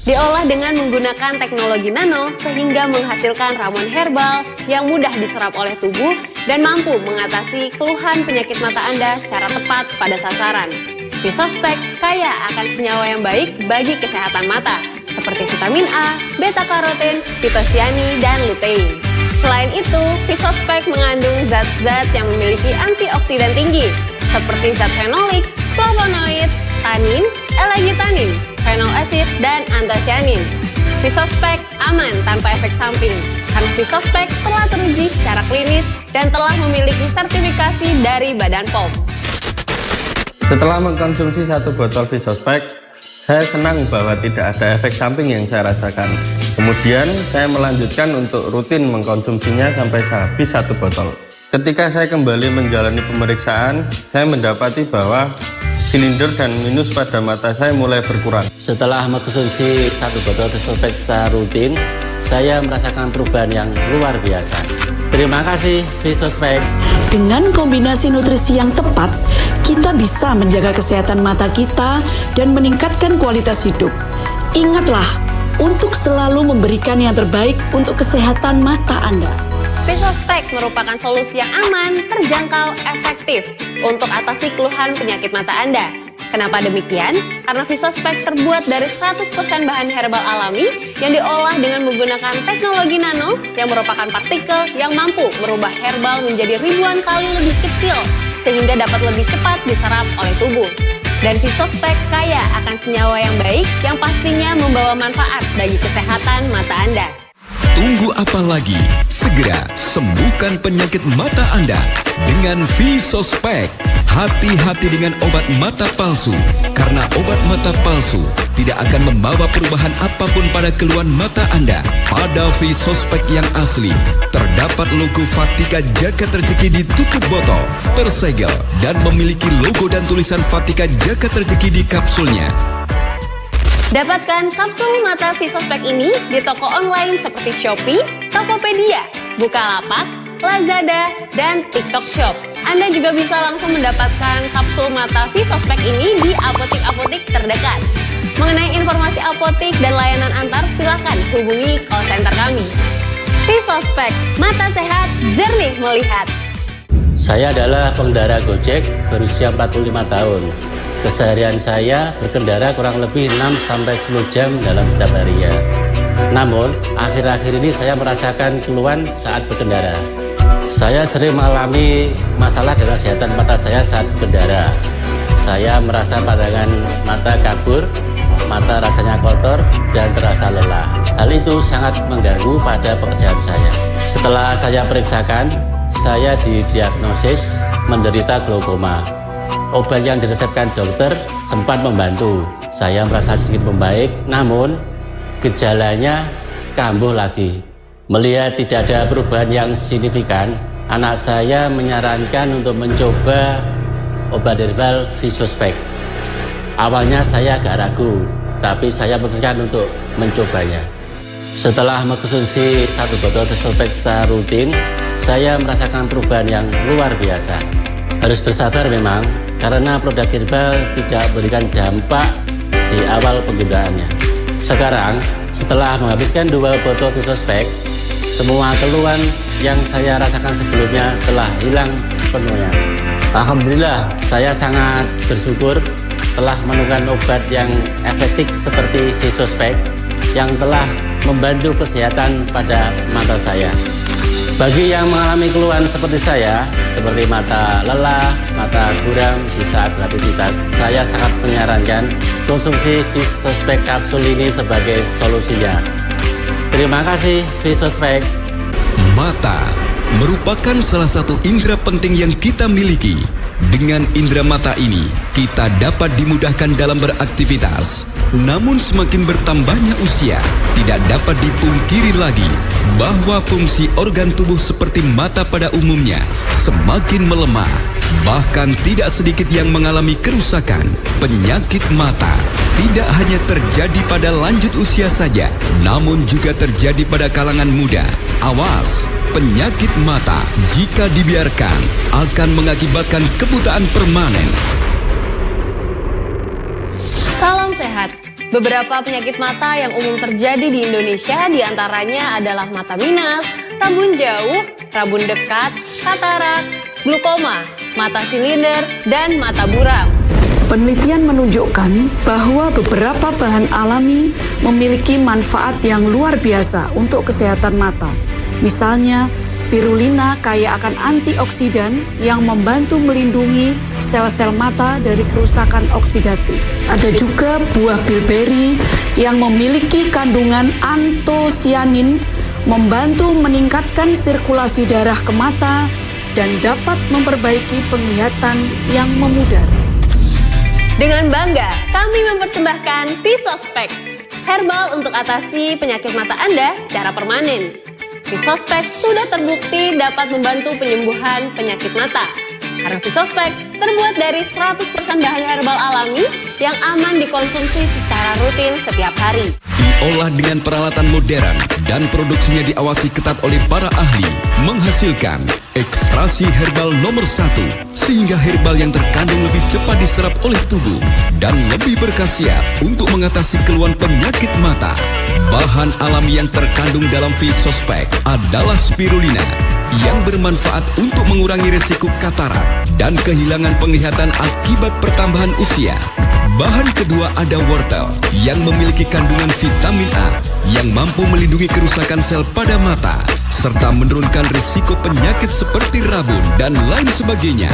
Diolah dengan menggunakan teknologi nano sehingga menghasilkan ramuan herbal yang mudah diserap oleh tubuh dan mampu mengatasi keluhan penyakit mata Anda secara tepat pada sasaran. Visospek kaya akan senyawa yang baik bagi kesehatan mata, seperti vitamin A, beta-karoten, fitosiani, dan lutein. Selain itu, Visospek mengandung zat-zat yang memiliki antioksidan tinggi, seperti zat fenolik, flavonoid, tanin, L-gitanin, phenol acid, dan antosianin. Visospek aman tanpa efek samping, karena Visospek telah teruji secara klinis dan telah memiliki sertifikasi dari Badan POM. Setelah mengkonsumsi 1 botol Visospek, saya senang bahwa tidak ada efek samping yang saya rasakan. Kemudian saya melanjutkan untuk rutin mengkonsumsinya sampai habis 1 botol. Ketika saya kembali menjalani pemeriksaan, saya mendapati bahwa silinder dan minus pada mata saya mulai berkurang. Setelah mengkonsumsi 1 botol Visospek secara rutin, saya merasakan perubahan yang luar biasa. Terima kasih Visospek. Dengan kombinasi nutrisi yang tepat, kita bisa menjaga kesehatan mata kita dan meningkatkan kualitas hidup. Ingatlah, untuk selalu memberikan yang terbaik untuk kesehatan mata Anda. Visospek merupakan solusi yang aman, terjangkau, efektif untuk atasi keluhan penyakit mata Anda. Kenapa demikian? Karena Visospek terbuat dari 100% bahan herbal alami yang diolah dengan menggunakan teknologi nano yang merupakan partikel yang mampu merubah herbal menjadi ribuan kali lebih kecil sehingga dapat lebih cepat diserap oleh tubuh. Dan Visospek kaya akan senyawa yang baik yang pastinya membawa manfaat bagi kesehatan mata Anda. Tunggu apa lagi? Segera sembuhkan penyakit mata Anda dengan Visospek. Hati-hati dengan obat mata palsu, karena obat mata palsu tidak akan membawa perubahan apapun pada keluhan mata Anda. Pada Visospek yang asli, terdapat logo Vatika Jagat Rezeki di tutup botol, tersegel, dan memiliki logo dan tulisan Vatika Jagat Rezeki di kapsulnya. Dapatkan kapsul mata Visospek ini di toko online seperti Shopee, Tokopedia, Bukalapak, Lazada, dan TikTok Shop. Anda juga bisa langsung mendapatkan kapsul mata Visospek ini di apotik-apotik terdekat. Mengenai informasi apotik dan layanan antar, silakan hubungi call center kami. Visospek, mata sehat, jernih melihat. Saya adalah pengendara Gojek berusia 45 tahun. Keseharian saya berkendara kurang lebih 6-10 jam dalam setiap harinya. Namun, akhir-akhir ini saya merasakan keluhan saat berkendara. Saya sering mengalami masalah dengan kesehatan mata saya saat berkendara. Saya merasa pandangan mata kabur, mata rasanya kotor, dan terasa lelah. Hal itu sangat mengganggu pada pekerjaan saya. Setelah saya periksakan, saya didiagnosis menderita glaukoma. Obat yang diresepkan dokter sempat membantu. Saya merasa sedikit membaik, namun gejalanya kambuh lagi. Melihat tidak ada perubahan yang signifikan, anak saya menyarankan untuk mencoba obat herbal Visospek. Awalnya saya agak ragu, tapi saya memutuskan untuk mencobanya. Setelah mengkonsumsi 1 botol Visospek secara rutin, saya merasakan perubahan yang luar biasa. Harus bersabar memang, karena produk herbal tidak memberikan dampak di awal penggunaannya. Sekarang, setelah menghabiskan 2 botol Visospek, semua keluhan yang saya rasakan sebelumnya telah hilang sepenuhnya. Alhamdulillah, saya sangat bersyukur telah menemukan obat yang efektif seperti Visospek yang telah membantu kesehatan pada mata saya. Bagi yang mengalami keluhan seperti saya, seperti mata lelah, mata buram di saat beraktivitas, saya sangat menyarankan konsumsi Visospek kapsul ini sebagai solusinya. Terima kasih Visospek. Mata merupakan salah satu indera penting yang kita miliki. Dengan indera mata ini, kita dapat dimudahkan dalam beraktivitas. Namun semakin bertambahnya usia, tidak dapat dipungkiri lagi bahwa fungsi organ tubuh seperti mata pada umumnya semakin melemah. Bahkan tidak sedikit yang mengalami kerusakan. Penyakit mata tidak hanya terjadi pada lanjut usia saja, namun juga terjadi pada kalangan muda. Awas, penyakit mata jika dibiarkan akan mengakibatkan kebutaan permanen. Salam sehat. Beberapa penyakit mata yang umum terjadi di Indonesia diantaranya adalah mata minus, rabun jauh, rabun dekat, katarak, glukoma, mata silinder, dan mata buram. Penelitian menunjukkan bahwa beberapa bahan alami memiliki manfaat yang luar biasa untuk kesehatan mata. Misalnya, spirulina kaya akan antioksidan yang membantu melindungi sel-sel mata dari kerusakan oksidatif. Ada juga buah bilberi yang memiliki kandungan antosianin, membantu meningkatkan sirkulasi darah ke mata dan dapat memperbaiki penglihatan yang memudar. Dengan bangga, kami mempersembahkan Visospek, herbal untuk atasi penyakit mata Anda secara permanen. Visospek sudah terbukti dapat membantu penyembuhan penyakit mata. Karena Visospek terbuat dari 100% bahan herbal alami yang aman dikonsumsi secara rutin setiap hari. Diolah dengan peralatan modern dan produksinya diawasi ketat oleh para ahli, menghasilkan ekstraksi herbal nomor 1, sehingga herbal yang terkandung lebih cepat diserap oleh tubuh dan lebih berkhasiat untuk mengatasi keluhan penyakit mata. Bahan alami yang terkandung dalam Visospek adalah spirulina yang bermanfaat untuk mengurangi risiko katarak dan kehilangan penglihatan akibat pertambahan usia. Bahan kedua ada wortel yang memiliki kandungan vitamin A yang mampu melindungi kerusakan sel pada mata serta menurunkan risiko penyakit seperti rabun dan lain sebagainya.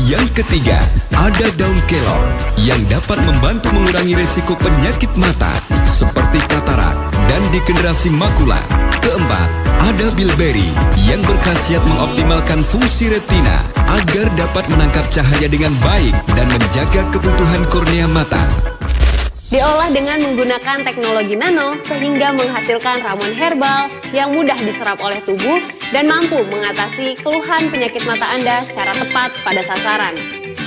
Yang ketiga, ada daun kelor yang dapat membantu mengurangi risiko penyakit mata seperti katarak dan degenerasi makula. Keempat, ada bilberi yang berkhasiat mengoptimalkan fungsi retina agar dapat menangkap cahaya dengan baik dan menjaga kebutuhan kornea mata. Diolah dengan menggunakan teknologi nano sehingga menghasilkan ramuan herbal yang mudah diserap oleh tubuh dan mampu mengatasi keluhan penyakit mata Anda secara tepat pada sasaran.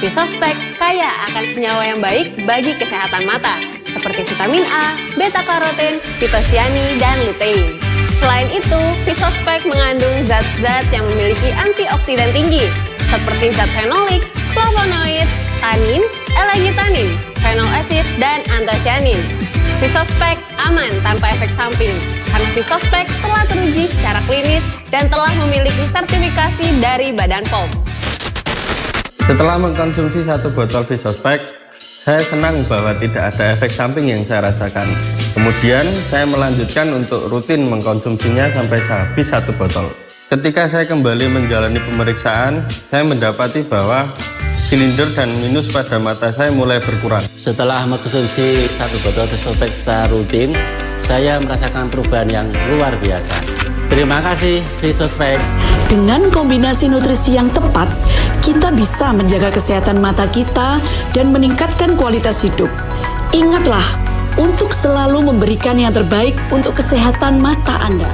Visospek kaya akan senyawa yang baik bagi kesehatan mata, seperti vitamin A, beta-karoten, fitosiani, dan lutein. Selain itu, Visospek mengandung zat-zat yang memiliki antioksidan tinggi, seperti zat fenolik, flavonoid, tanin, L-gitanin, phenol acid, dan antosianin. Visospek aman tanpa efek samping, karena Visospek telah teruji secara klinis dan telah memiliki sertifikasi dari Badan POM. Setelah mengkonsumsi 1 botol Visospek, saya senang bahwa tidak ada efek samping yang saya rasakan. Kemudian saya melanjutkan untuk rutin mengkonsumsinya sampai habis 1 botol. Ketika saya kembali menjalani pemeriksaan, saya mendapati bahwa silinder dan minus pada mata saya mulai berkurang. Setelah mengkonsumsi 1 botol Visospek secara rutin, saya merasakan perubahan yang luar biasa. Terima kasih Visospek. Dengan kombinasi nutrisi yang tepat, kita bisa menjaga kesehatan mata kita dan meningkatkan kualitas hidup. Ingatlah untuk selalu memberikan yang terbaik untuk kesehatan mata Anda.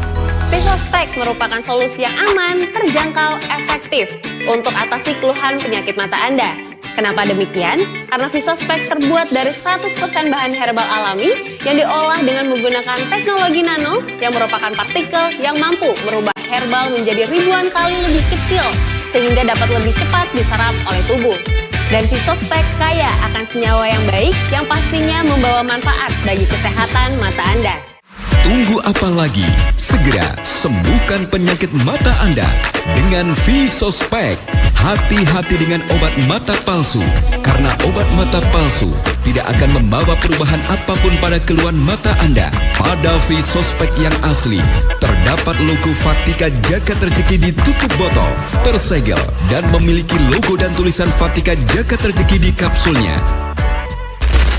Visospek merupakan solusi yang aman, terjangkau, efektif, efektif untuk atasi keluhan penyakit mata Anda. Kenapa demikian? Karena Visospek terbuat dari 100% bahan herbal alami yang diolah dengan menggunakan teknologi nano yang merupakan partikel yang mampu merubah herbal menjadi ribuan kali lebih kecil sehingga dapat lebih cepat diserap oleh tubuh. Dan Visospek kaya akan senyawa yang baik yang pastinya membawa manfaat bagi kesehatan mata Anda. Tunggu apa lagi? Segera sembuhkan penyakit mata Anda dengan Visospek. Hati-hati dengan obat mata palsu, karena obat mata palsu tidak akan membawa perubahan apapun pada keluhan mata Anda. Pada Visospek yang asli, terdapat logo Vatika Jagat Rezeki di tutup botol, tersegel, dan memiliki logo dan tulisan Vatika Jagat Rezeki di kapsulnya.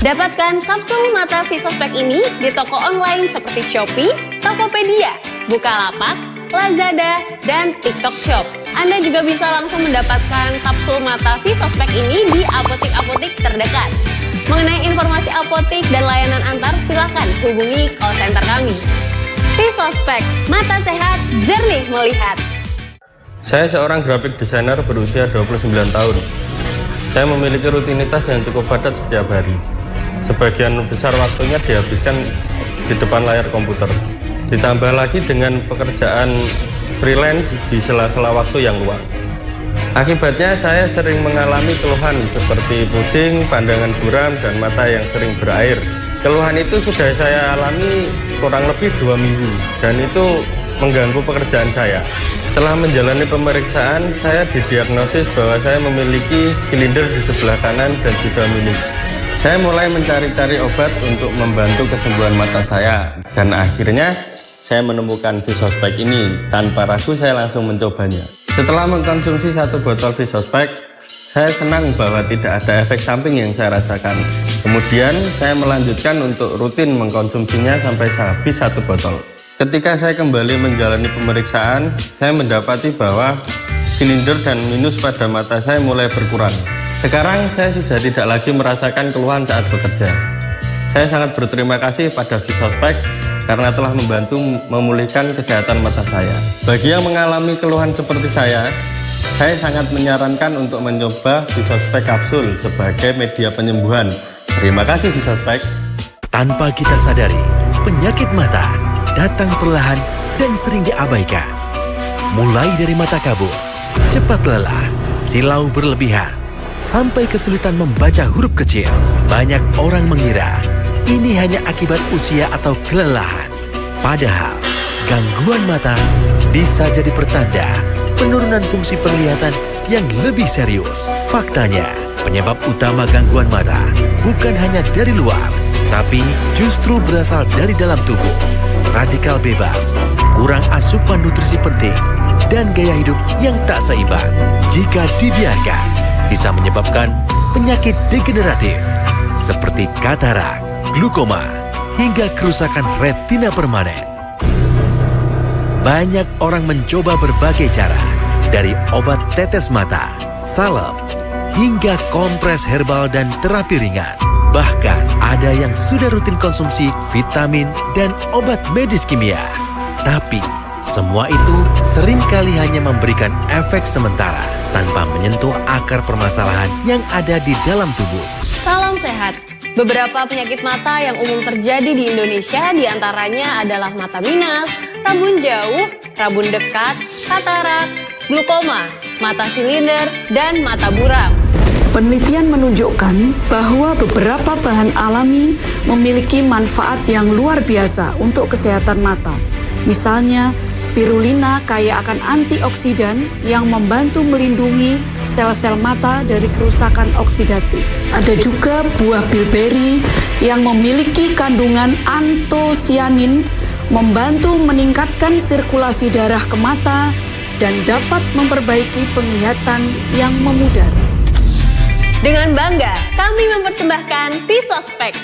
Dapatkan kapsul mata Visospek ini di toko online seperti Shopee, Tokopedia, Bukalapak, Lazada, dan TikTok Shop. Anda juga bisa langsung mendapatkan kapsul mata Visospek ini di apotik-apotik terdekat. Mengenai informasi apotik dan layanan antar, silakan hubungi call center kami. Visospek, mata sehat, jernih melihat. Saya seorang graphic designer berusia 29 tahun. Saya memiliki rutinitas yang cukup padat setiap hari. Sebagian besar waktunya dihabiskan di depan layar komputer. Ditambah lagi dengan pekerjaan freelance di sela-sela waktu yang luang. Akibatnya saya sering mengalami keluhan seperti pusing, pandangan buram, dan mata yang sering berair. Keluhan itu sudah saya alami kurang lebih 2 minggu, dan itu mengganggu pekerjaan saya. Setelah menjalani pemeriksaan, saya didiagnosis bahwa saya memiliki silinder di sebelah kanan dan juga minus. Saya mulai mencari-cari obat untuk membantu kesembuhan mata saya, dan akhirnya saya menemukan Visospek ini. Tanpa ragu saya langsung mencobanya. Setelah mengkonsumsi 1 botol Visospek, saya senang bahwa tidak ada efek samping yang saya rasakan. Kemudian saya melanjutkan untuk rutin mengkonsumsinya sampai habis 1 botol. Ketika saya kembali menjalani pemeriksaan, saya mendapati bahwa silinder dan minus pada mata saya mulai berkurang. Sekarang saya sudah tidak lagi merasakan keluhan saat bekerja. Saya sangat berterima kasih pada Visospek karena telah membantu memulihkan kesehatan mata saya. Bagi yang mengalami keluhan seperti saya sangat menyarankan untuk mencoba Visospek kapsul sebagai media penyembuhan. Terima kasih Visospek. Tanpa kita sadari, penyakit mata datang perlahan dan sering diabaikan. Mulai dari mata kabur, cepat lelah, silau berlebihan, sampai kesulitan membaca huruf kecil. Banyak orang mengira ini hanya akibat usia atau kelelahan. Padahal, gangguan mata bisa jadi pertanda penurunan fungsi penglihatan yang lebih serius. Faktanya, penyebab utama gangguan mata bukan hanya dari luar, tapi justru berasal dari dalam tubuh. Radikal bebas, kurang asupan nutrisi penting, dan gaya hidup yang tak seimbang. Jika dibiarkan, bisa menyebabkan penyakit degeneratif seperti katarak, glukoma, hingga kerusakan retina permanen. Banyak orang mencoba berbagai cara, dari obat tetes mata, salep, hingga kompres herbal dan terapi ringan. Bahkan ada yang sudah rutin konsumsi vitamin dan obat medis kimia. Tapi semua itu seringkali hanya memberikan efek sementara tanpa menyentuh akar permasalahan yang ada di dalam tubuh. Salam sehat. Beberapa penyakit mata yang umum terjadi di Indonesia diantaranya adalah mata minus, rabun jauh, rabun dekat, katarak, glukoma, mata silinder, dan mata buram. Penelitian menunjukkan bahwa beberapa bahan alami memiliki manfaat yang luar biasa untuk kesehatan mata. Misalnya, spirulina kaya akan antioksidan yang membantu melindungi sel-sel mata dari kerusakan oksidatif. Ada juga buah bilberi yang memiliki kandungan antosianin, membantu meningkatkan sirkulasi darah ke mata dan dapat memperbaiki penglihatan yang memudar. Dengan bangga, kami mempersembahkan Visospek,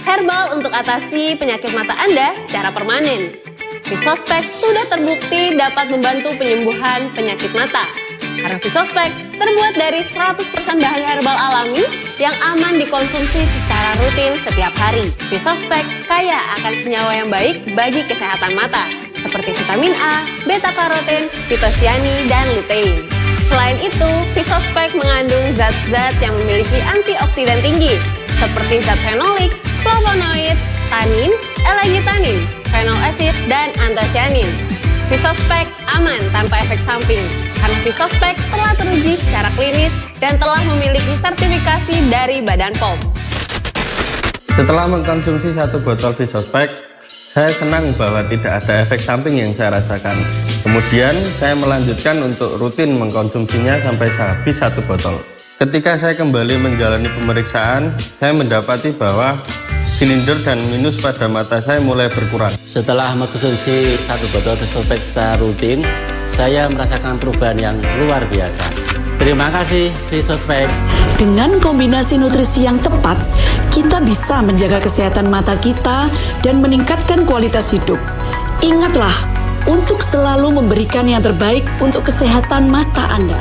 herbal untuk atasi penyakit mata Anda secara permanen. Visospek sudah terbukti dapat membantu penyembuhan penyakit mata. Karena Visospek terbuat dari 100% bahan herbal alami yang aman dikonsumsi secara rutin setiap hari. Visospek kaya akan senyawa yang baik bagi kesehatan mata, seperti vitamin A, beta karoten, fitosiani, dan lutein. Selain Visospek mengandung zat-zat yang memiliki antioksidan tinggi, seperti zat fenolik, flavonoid, tanin, L-gitanin, phenol acid, dan antosianin. Visospek aman tanpa efek samping, karena Visospek telah teruji secara klinis dan telah memiliki sertifikasi dari Badan POM. Setelah mengkonsumsi 1 botol Visospek, saya senang bahwa tidak ada efek samping yang saya rasakan. Kemudian saya melanjutkan untuk rutin mengkonsumsinya sampai habis 1 botol. Ketika saya kembali menjalani pemeriksaan, saya mendapati bahwa silinder dan minus pada mata saya mulai berkurang. Setelah mengkonsumsi 1 botol Visospek secara rutin, saya merasakan perubahan yang luar biasa. Terima kasih Visospek. Dengan kombinasi nutrisi yang tepat, kita bisa menjaga kesehatan mata kita dan meningkatkan kualitas hidup. Ingatlah, untuk selalu memberikan yang terbaik untuk kesehatan mata Anda.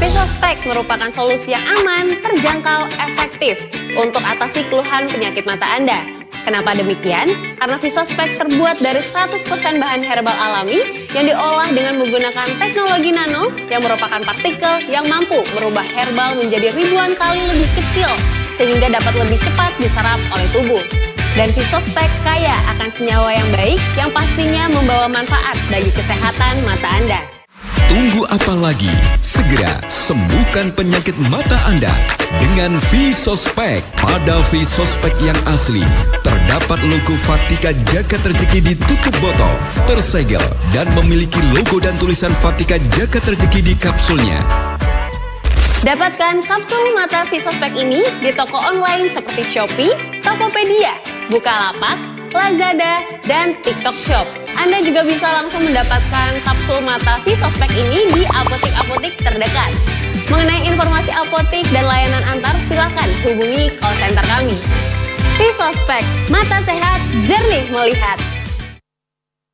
Visospek merupakan solusi yang aman, terjangkau, efektif untuk atasi keluhan penyakit mata Anda. Kenapa demikian? Karena Visospek terbuat dari 100% bahan herbal alami yang diolah dengan menggunakan teknologi nano yang merupakan partikel yang mampu merubah herbal menjadi ribuan kali lebih kecil sehingga dapat lebih cepat diserap oleh tubuh. Dan Visospek kaya akan senyawa yang baik yang pastinya membawa manfaat bagi kesehatan mata Anda. Tunggu apa lagi? Segera sembuhkan penyakit mata Anda dengan Visospek. Pada Visospek yang asli, terdapat logo Vatika Jagat Rezeki di tutup botol, tersegel, dan memiliki logo dan tulisan Vatika Jagat Rezeki di kapsulnya. Dapatkan kapsul mata Visospek ini di toko online seperti Shopee, Tokopedia, Bukalapak, Lazada, dan TikTok Shop. Anda juga bisa langsung mendapatkan kapsul mata Visospek ini di apotik-apotik terdekat. Mengenai informasi apotik dan layanan antar, silakan hubungi call center kami. Visospek, mata sehat, jernih melihat.